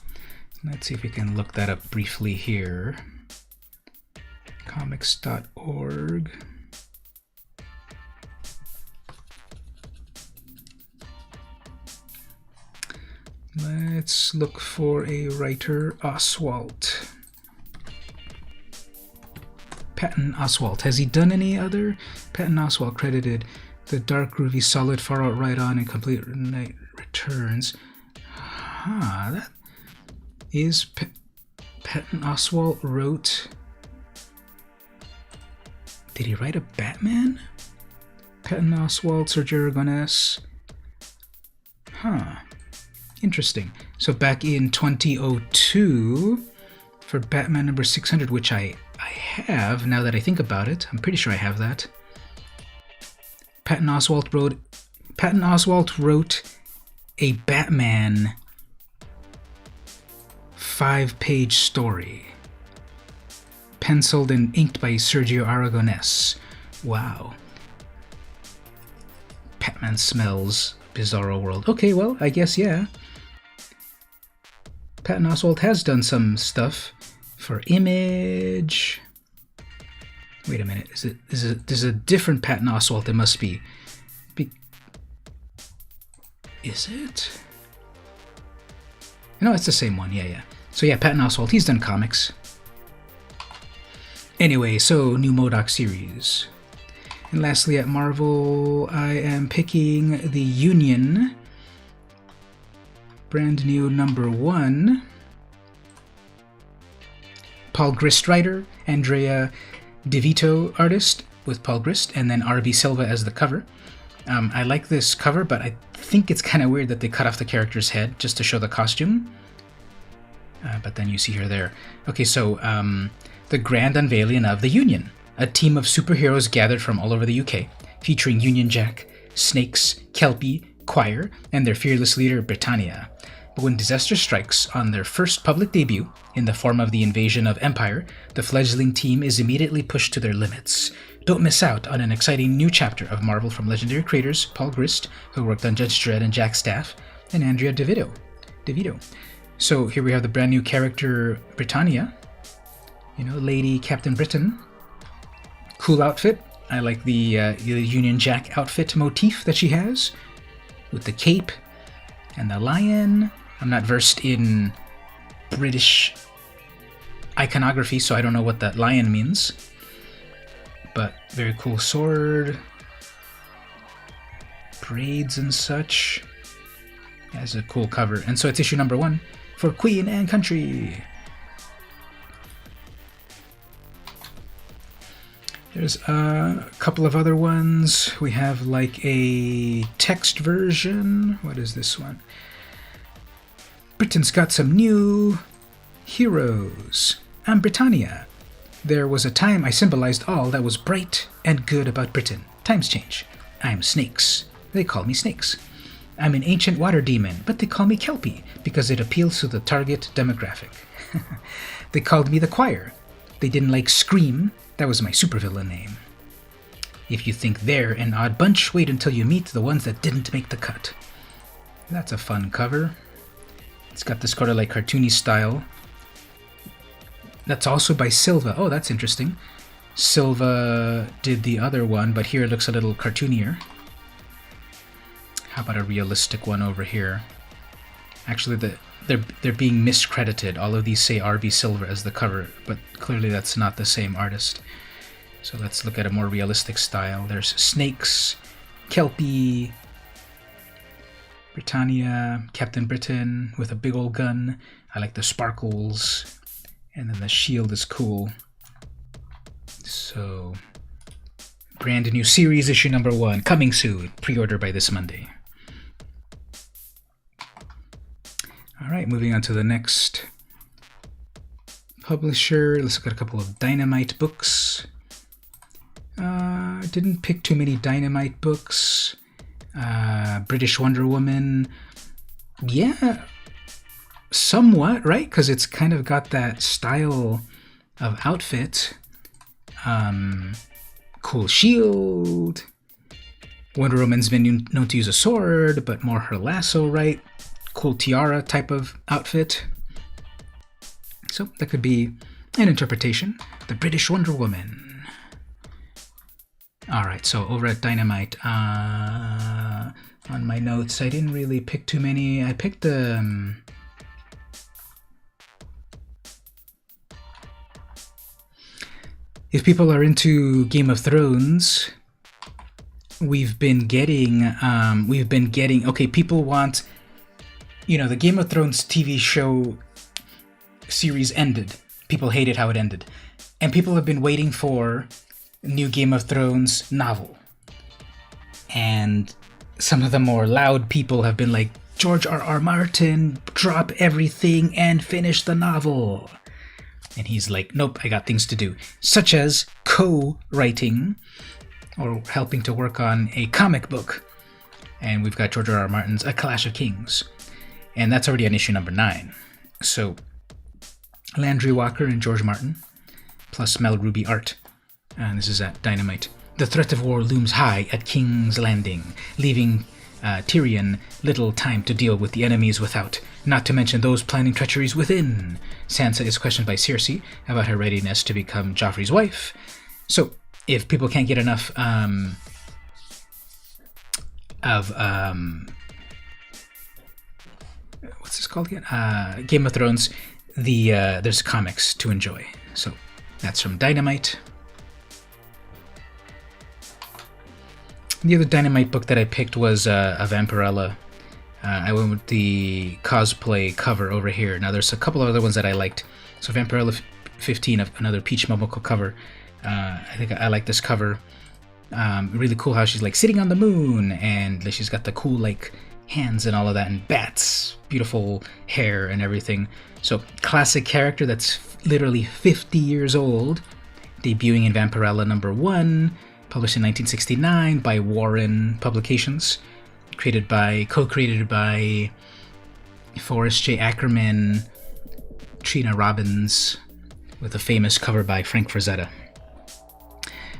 Let's see if we can look that up briefly here. Comics.org. Let's look for a writer, Oswalt. Patton Oswalt. Has he done any other? Patton Oswalt credited The Dark, Groovy, Solid, Far Out, Right On, and Complete Night Returns. That is... Patton Oswalt wrote... Did he write a Batman? Patton Oswalt, Sergio Aragonés. Interesting. So back in 2002, for Batman #600, which I have, now that I think about it, I'm pretty sure I have that. Patton Oswalt wrote a Batman 5-page story, penciled and inked by Sergio Aragonés. Wow. Batman smells Bizarro World. Okay, well, I guess, yeah. Patton Oswalt has done some stuff for Image. Wait a minute, is a different Patton Oswalt? It must be. Is it? No, it's the same one. Yeah. So yeah, Patton Oswalt, he's done comics. Anyway, so new MODOK series. And lastly, at Marvel, I am picking the Union. Brand new #1. Paul Grist writer, Andrea DeVito artist with Paul Grist, and then R.B. Silva as the cover. I like this cover, but I think it's kind of weird that they cut off the character's head just to show the costume. But then you see her there. Okay, so the grand unveiling of the Union, a team of superheroes gathered from all over the UK, featuring Union Jack, Snakes, Kelpie, Choir, and their fearless leader, Britannia. But when disaster strikes on their first public debut, in the form of the invasion of Empire, the fledgling team is immediately pushed to their limits. Don't miss out on an exciting new chapter of Marvel from legendary creators Paul Grist, who worked on Judge Dredd and Jack Staff, and Andrea DeVito. So here we have the brand new character Britannia, Lady Captain Britain. Cool outfit. I like the Union Jack outfit motif that she has, with the cape and the lion. I'm not versed in British iconography, so I don't know what that lion means. But very cool sword, braids and such. It has a cool cover. And so it's issue number 1 for Queen and Country. There's a couple of other ones. We have like a text version. What is this one? Britain's got some new heroes. I'm Britannia. There was a time I symbolized all that was bright and good about Britain. Times change. I'm Snakes. They call me Snakes. I'm an ancient water demon, but they call me Kelpie because it appeals to the target demographic. They called me the Choir. They didn't like Scream. That was my supervillain name. If you think they're an odd bunch, wait until you meet the ones that didn't make the cut. That's a fun cover. It's got this sort of like cartoony style. That's also by Silva. Oh, that's interesting. Silva did the other one, but here it looks a little cartoonier. How about a realistic one over here? Actually, they're being miscredited. All of these say RB Silva as the cover, but clearly that's not the same artist. So let's look at a more realistic style. There's Snakes, Kelpie, Britannia, Captain Britain with a big old gun. I like the sparkles. And then the shield is cool. So, brand new series, issue number 1, coming soon. Pre-order by this Monday. Alright, moving on to the next publisher. Let's look at a couple of Dynamite books. Didn't pick too many Dynamite books. British Wonder Woman. Yeah, somewhat, right? Because it's kind of got that style of outfit. Cool shield. Wonder Woman's been known to use a sword, but more her lasso, right? Cool tiara type of outfit. So that could be an interpretation. The British Wonder Woman. Alright, so over at Dynamite, on my notes, I didn't really pick too many. I picked the... if people are into Game of Thrones, we've been getting, okay, people want, the Game of Thrones TV show series ended. People hated how it ended. And people have been waiting for a new Game of Thrones novel. And some of the more loud people have been like, George R.R. Martin, drop everything and finish the novel. And he's like, nope, I got things to do. Such as co-writing or helping to work on a comic book. And we've got George R.R. Martin's A Clash of Kings. And that's already on issue number 9. So, Landry Walker and George Martin, plus Mel Ruby art. And this is at Dynamite. The threat of war looms high at King's Landing, leaving Tyrion little time to deal with the enemies without, not to mention those planning treacheries within. Sansa is questioned by Cersei about her readiness to become Joffrey's wife. So, if people can't get enough of what's this called again? Game of Thrones, there's comics to enjoy. So, that's from Dynamite. The other Dynamite book that I picked was a Vampirella. I went with the cosplay cover over here. Now there's a couple of other ones that I liked. So Vampirella 15, another Peach Momoko cover. I think I like this cover. Really cool how she's like sitting on the moon and she's got the cool like hands and all of that and bats, beautiful hair and everything. So classic character that's literally 50 years old, debuting in Vampirella number 1. Published in 1969 by Warren Publications, co-created by Forrest J. Ackerman, Trina Robbins, with a famous cover by Frank Frazetta.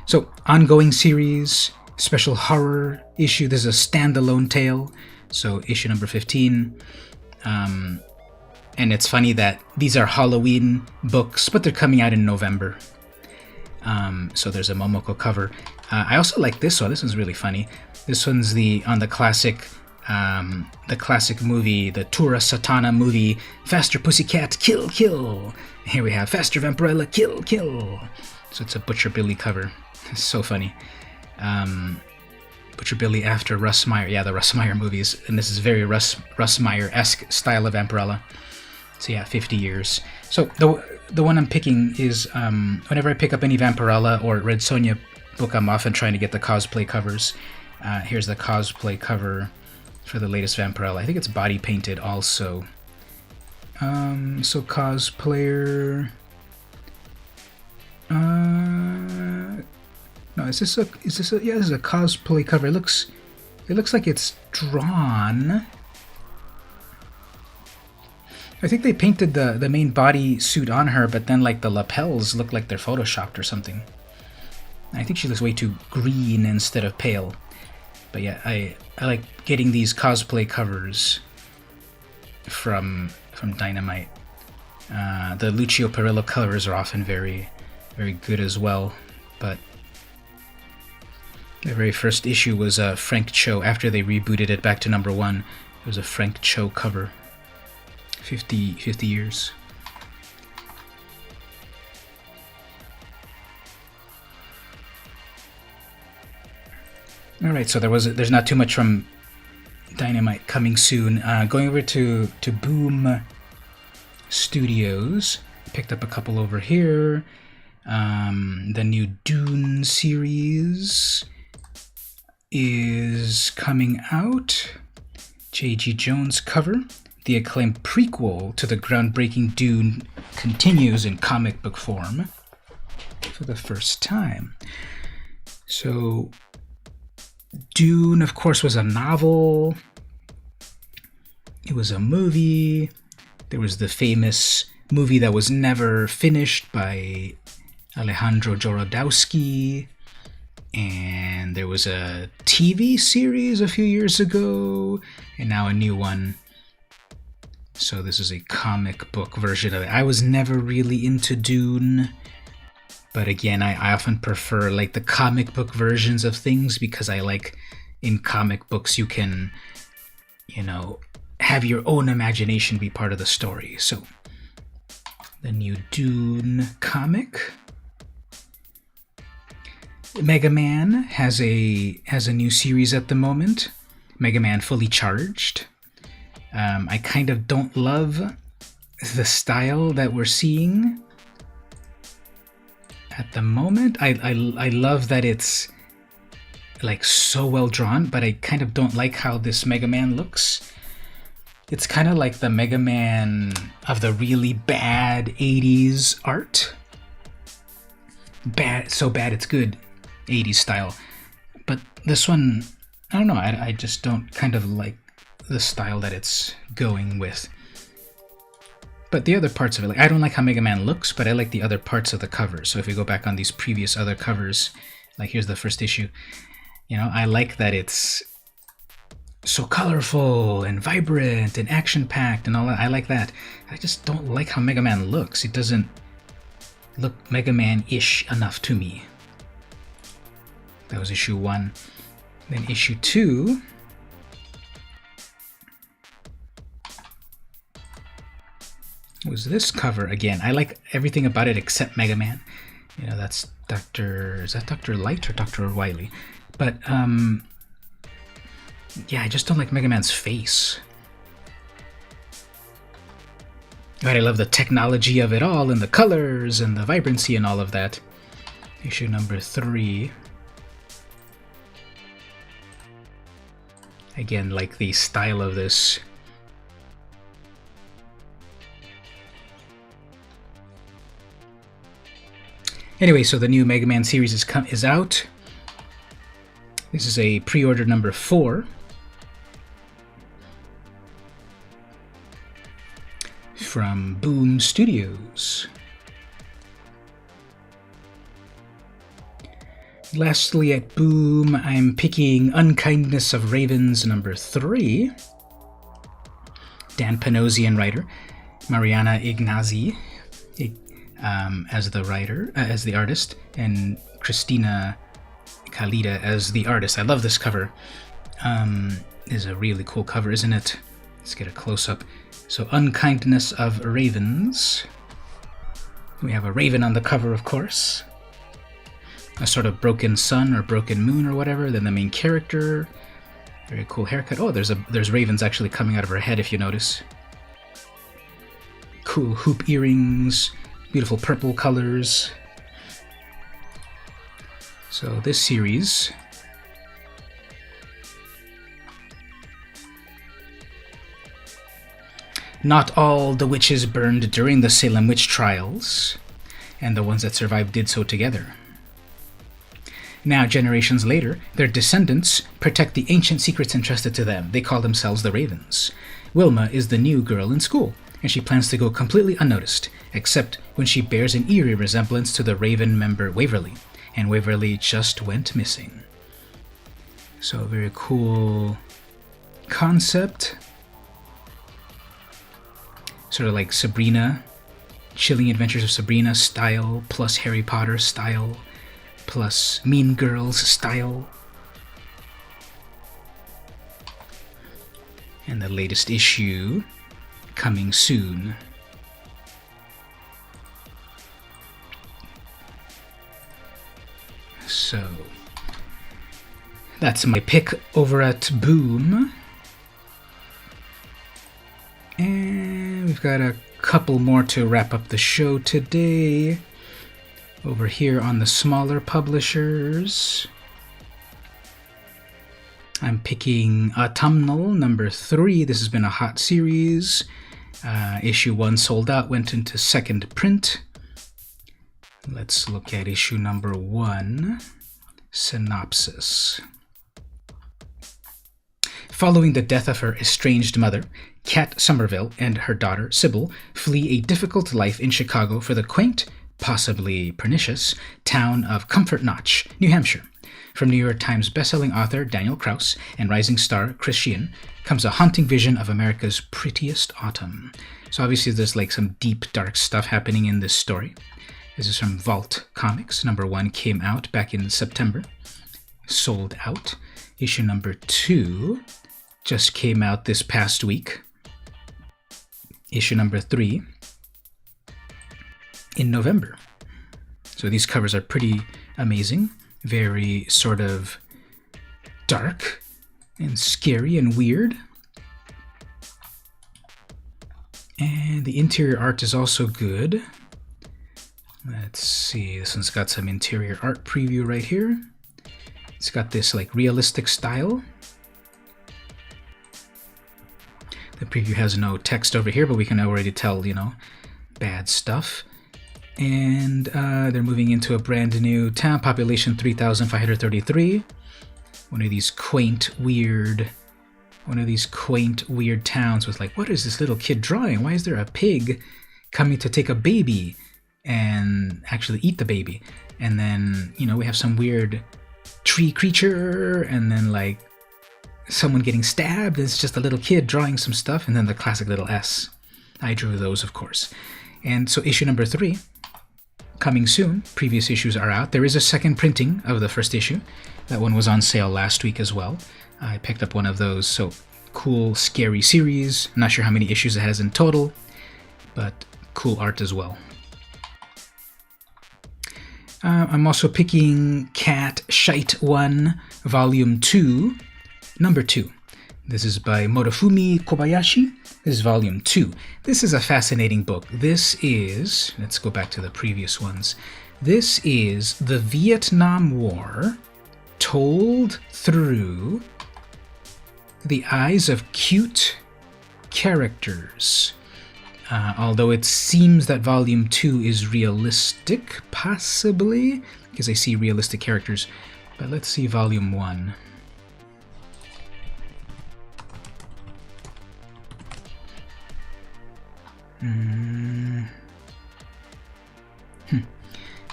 So, ongoing series, special horror issue. This is a standalone tale, so issue number 15. And it's funny that these are Halloween books, but they're coming out in November. So there's a Momoko cover. I also like this one. This one's really funny. This one's on the classic movie, the Tura Satana movie, Faster Pussycat, Kill, Kill. Here we have Faster Vampirella, Kill, Kill. So it's a Butcher Billy cover. It's so funny. Butcher Billy after Russ Meyer. Yeah, the Russ Meyer movies. And this is very Russ Meyer-esque style of Vampirella. So yeah, 50 years. So the one I'm picking is, whenever I pick up any Vampirella or Red Sonja book, I'm often trying to get the cosplay covers. Here's the cosplay cover for the latest Vampirella. I think it's body painted also. So cosplayer. No, is this a? Yeah, this is a cosplay cover. It looks like it's drawn. I think they painted the main body suit on her, but then like the lapels look like they're photoshopped or something. I think she looks way too green instead of pale. But yeah, I like getting these cosplay covers from Dynamite. The Lucio Perillo covers are often very, very good as well. But the very first issue was Frank Cho. After they rebooted it back to #1, it was a Frank Cho cover. 50 years. All right, so there's not too much from Dynamite coming soon. Going over to Boom Studios, picked up a couple over here. The new Dune series is coming out. J.G. Jones cover. The acclaimed prequel to the groundbreaking Dune continues in comic book form for the first time. So, Dune, of course, was a novel. It was a movie. There was the famous movie that was never finished by Alejandro Jodorowsky. And there was a TV series a few years ago, and now a new one. So this is a comic book version of it. I was never really into Dune, but again, I often prefer like the comic book versions of things because I like in comic books you can, have your own imagination be part of the story. So the new Dune comic. Mega Man has a new series at the moment. Mega Man Fully Charged. I kind of don't love the style that we're seeing at the moment. I love that it's like so well drawn, but I kind of don't like how this Mega Man looks. It's kind of like the Mega Man of the really bad 80s art. So bad it's good 80s style. But this one, I don't know, I just don't kind of like the style that it's going with. But the other parts of it, like I don't like how Mega Man looks, but I like the other parts of the cover. So if we go back on these previous other covers, like here's the first issue, I like that it's so colorful and vibrant and action-packed and all that. I like that. I just don't like how Mega Man looks. It doesn't look Mega Man-ish enough to me. That was issue 1. Then issue 2 was this cover again. I like everything about it except Mega Man. That's is that Dr. Light or Dr. Wily? But yeah, I just don't like Mega Man's face. But I love the technology of it all and the colors and the vibrancy and all of that. Issue number 3. Again, like the style of this. Anyway, so the new Mega Man series is out. This is a pre-order number 4. from Boom Studios. Lastly, at Boom, I'm picking Unkindness of Ravens number 3. Dan Panosian writer, Mariana Ignazi as the artist, and Christina Khalida as the artist. I love this cover. Is a really cool cover, isn't it? Let's get a close-up. So, Unkindness of Ravens. We have a raven on the cover, of course. A sort of broken sun or broken moon or whatever. Then the main character. Very cool haircut. Oh, there's ravens actually coming out of her head, if you notice. Cool hoop earrings. Beautiful purple colors. So this series... Not all the witches burned during the Salem witch trials, and the ones that survived did so together. Now, generations later, their descendants protect the ancient secrets entrusted to them. They call themselves the Ravens. Wilma is the new girl in school, and she plans to go completely unnoticed, except when she bears an eerie resemblance to the Raven member Waverly, and Waverly just went missing. So, a very cool concept. Sort of like Sabrina, Chilling Adventures of Sabrina style, plus Harry Potter style, plus Mean Girls style. And the latest issue coming soon. So, that's my pick over at Boom. And we've got a couple more to wrap up the show today. Over here on the smaller publishers, I'm picking Autumnal number 3. This has been a hot series. Issue 1 sold out, went into second print. Let's look at issue number 1. Synopsis. Following the death of her estranged mother, Kat Somerville and her daughter, Sybil, flee a difficult life in Chicago for the quaint, possibly pernicious, town of Comfort Notch, New Hampshire. From New York Times bestselling author Daniel Krauss and rising star Chris Sheehan comes a haunting vision of America's prettiest autumn. So obviously there's like some deep, dark stuff happening in this story. This is from Vault Comics. Number 1 came out back in September. Sold out. Issue number 2 just came out this past week. Issue number 3 in November. So these covers are pretty amazing. Very sort of dark and scary and weird. And the interior art is also good. Let's see, this one's got some interior art preview right here. It's got this like realistic style. The preview has no text over here, but we can already tell, bad stuff. And they're moving into a brand new town, population 3,533. One of these quaint, weird towns with like, what is this little kid drawing? Why is there a pig coming to take a baby and actually eat the baby? And then, we have some weird tree creature, and then like someone getting stabbed. It's just a little kid drawing some stuff, and then the classic little S. I drew those, of course. And so issue number 3, coming soon. Previous issues are out. There is a second printing of the first issue. That one was on sale last week as well. I picked up one of those. So cool, scary series. I'm not sure how many issues it has in total, but cool art as well. I'm also picking Cat Shite 1, Volume 2, Number 2. This is by Morifumi Kobayashi. This is Volume 2. This is a fascinating book. This is, let's go back to the previous ones. This is the Vietnam War told through the eyes of cute characters. Although it seems that Volume 2 is realistic, possibly, because I see realistic characters. But let's see Volume 1.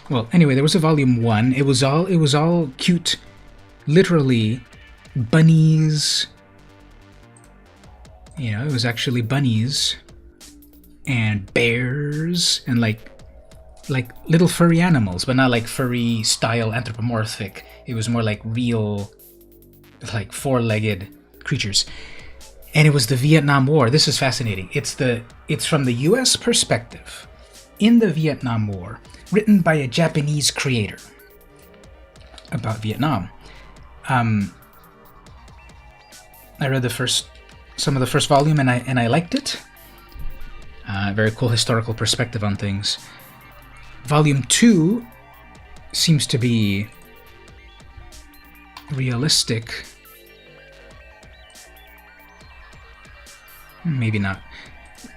Well, anyway, there was a volume 1. It was all cute, literally bunnies. You know, it was actually bunnies and bears and like little furry animals, but not like furry style anthropomorphic. It was more like real, like four-legged creatures. And it was the Vietnam War. This is fascinating. It's from the US perspective in the Vietnam War, written by a Japanese creator about Vietnam. I read some of the first volume and I liked it. Very cool historical perspective on things. Volume 2 seems to be realistic. Maybe not,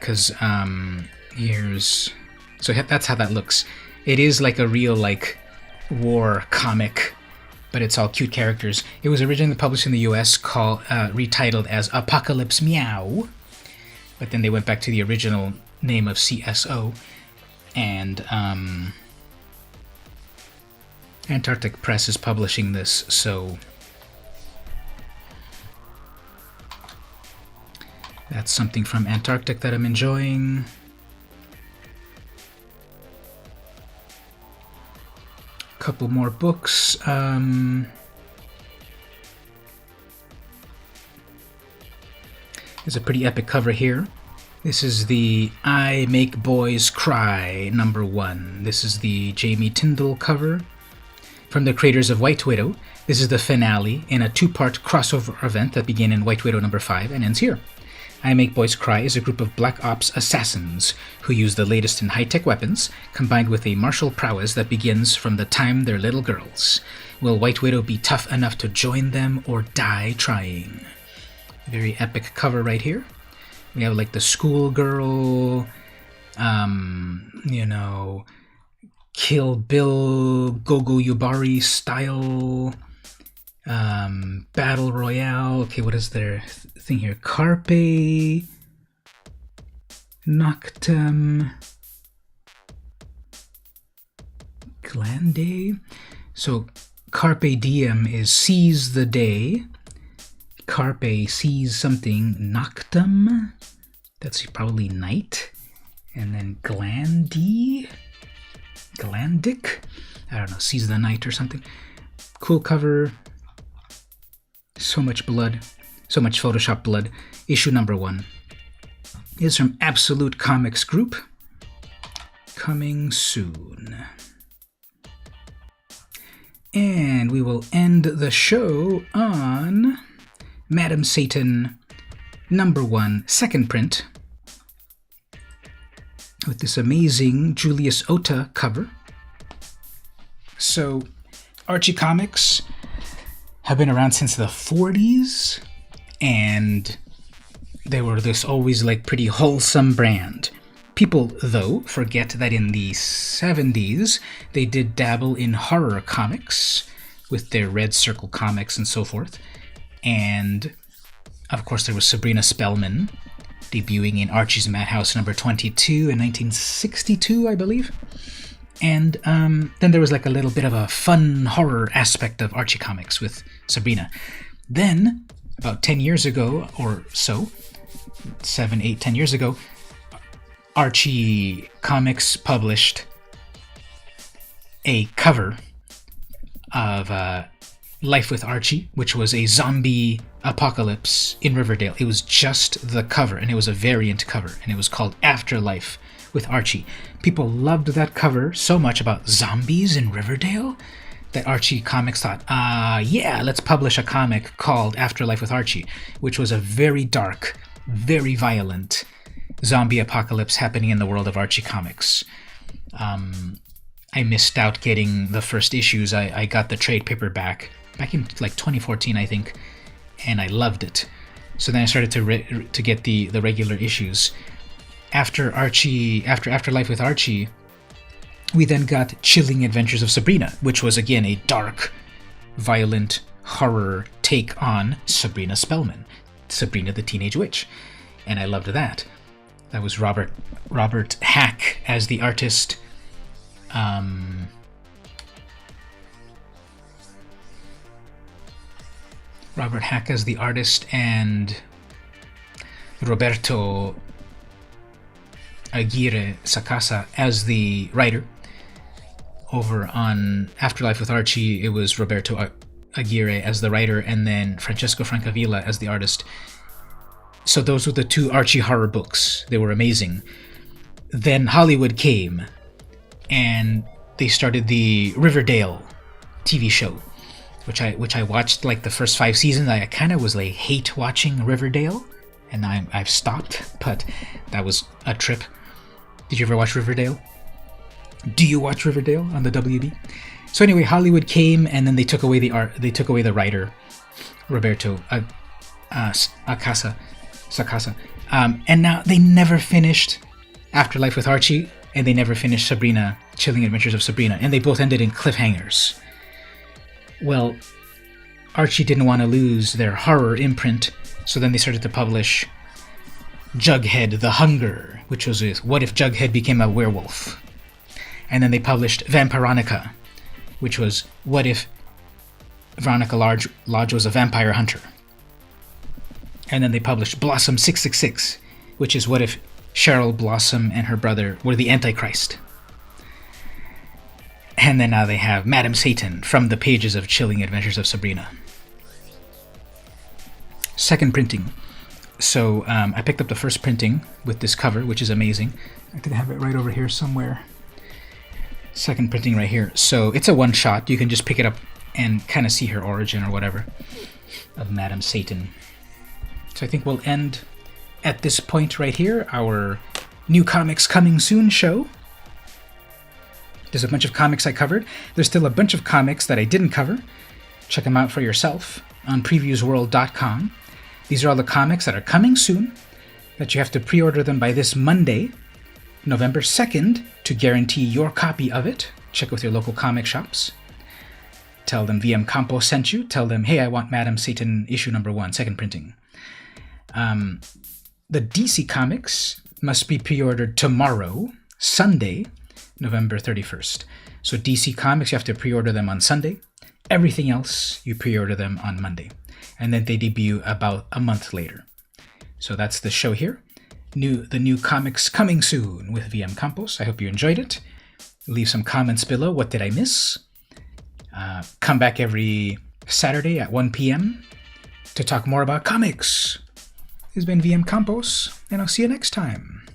because so that's how that looks. It is like a real like war comic, but it's all cute characters. It was originally published in the US, retitled as Apocalypse Meow, but then they went back to the original name of CSO, and Antarctic Press is publishing this, so that's something from Antarctic that I'm enjoying. Couple more books. There's a pretty epic cover here. This is the I Make Boys Cry #1. This is the Jamie Tyndall cover from the creators of White Widow. This is the finale in a 2-part crossover event that began in White Widow #5 and ends here. I Make Boys Cry is a group of Black Ops assassins who use the latest in high-tech weapons, combined with a martial prowess that begins from the time they're little girls. Will White Widow be tough enough to join them or die trying? Very epic cover right here. We have like the schoolgirl, Kill Bill, Gogo Yubari style, Battle Royale. Okay, what is their thing here? Carpe Noctem Glande. So Carpe Diem is seize the day. Carpe seize something. Noctem, that's probably night. And then Glandic, I don't know, seize the night or something. Cool cover. So much blood. So much Photoshop blood. Issue #1 is from Absolute Comics Group. Coming soon. And we will end the show on Madam Satan #1, second print, with this amazing Julius Ota cover. So, Archie Comics have been around since the 40s, and they were this always like pretty wholesome brand. People, though, forget that in the 70s, they did dabble in horror comics with their Red Circle comics and so forth. And, of course, there was Sabrina Spellman, debuting in Archie's Madhouse #22 in 1962, I believe. And then there was like a little bit of a fun horror aspect of Archie Comics with Sabrina. Then, about 10 years ago or so, 7, 8, 10 years ago, Archie Comics published a cover of Life with Archie, which was a zombie apocalypse in Riverdale. It was just the cover, and it was a variant cover, and it was called Afterlife with Archie. People loved that cover so much about zombies in Riverdale that Archie Comics thought, yeah, let's publish a comic called Afterlife with Archie, which was a very dark, very violent zombie apocalypse happening in the world of Archie Comics. I missed out getting the first issues. I got the trade paperback back in like 2014, I think, and I loved it. So then I started to get the regular issues. After Afterlife with Archie, we then got Chilling Adventures of Sabrina, which was again a dark, violent horror take on Sabrina Spellman, Sabrina the Teenage Witch, and I loved that. That was Robert Hack as the artist. Robert Hack as the artist, and Roberto Aguirre Sacasa as the writer. Over on Afterlife with Archie, it was Roberto Aguirre as the writer, and then Francesco Francavilla as the artist. So those were the two Archie horror books. They were amazing. Then Hollywood came, and they started the Riverdale TV show, which I watched like the first 5 seasons. I kind of was like hate watching Riverdale, and I've stopped, but that was a trip. Did you ever watch Riverdale? Do you watch Riverdale on the WB? So anyway, Hollywood came, and then they took away the writer, Roberto Sacasa. And now they never finished Afterlife with Archie, and they never finished Sabrina, Chilling Adventures of Sabrina, and they both ended in cliffhangers. Well, Archie didn't want to lose their horror imprint, so then they started to publish Jughead the Hunger, which was with What If Jughead Became a Werewolf? And then they published Vampironica, which was What If Veronica Lodge was a vampire hunter? And then they published Blossom 666, which is What If Cheryl Blossom and her brother were the Antichrist? And then now they have Madam Satan from the pages of Chilling Adventures of Sabrina. Second printing. So I picked up the first printing with this cover, which is amazing. I think I have it right over here somewhere. Second printing right here. So it's a one-shot. You can just pick it up and kind of see her origin or whatever of Madam Satan. So I think we'll end at this point right here, our New Comics Coming Soon show. There's a bunch of comics I covered. There's still a bunch of comics that I didn't cover. Check them out for yourself on previewsworld.com. These are all the comics that are coming soon, that you have to pre-order them by this Monday, November 2nd, to guarantee your copy of it. Check with your local comic shops. Tell them VM Campo sent you. Tell them, hey, I want Madam Satan issue number 1, second printing. The DC comics must be pre-ordered tomorrow, Sunday, November 31st. So DC Comics, you have to pre-order them on Sunday. Everything else, you pre-order them on Monday. And then they debut about a month later. So that's the show here. The new comics coming soon with VM Campos. I hope you enjoyed it. Leave some comments below. What did I miss? Come back every Saturday at 1 p.m. to talk more about comics. This has been VM Campos, and I'll see you next time.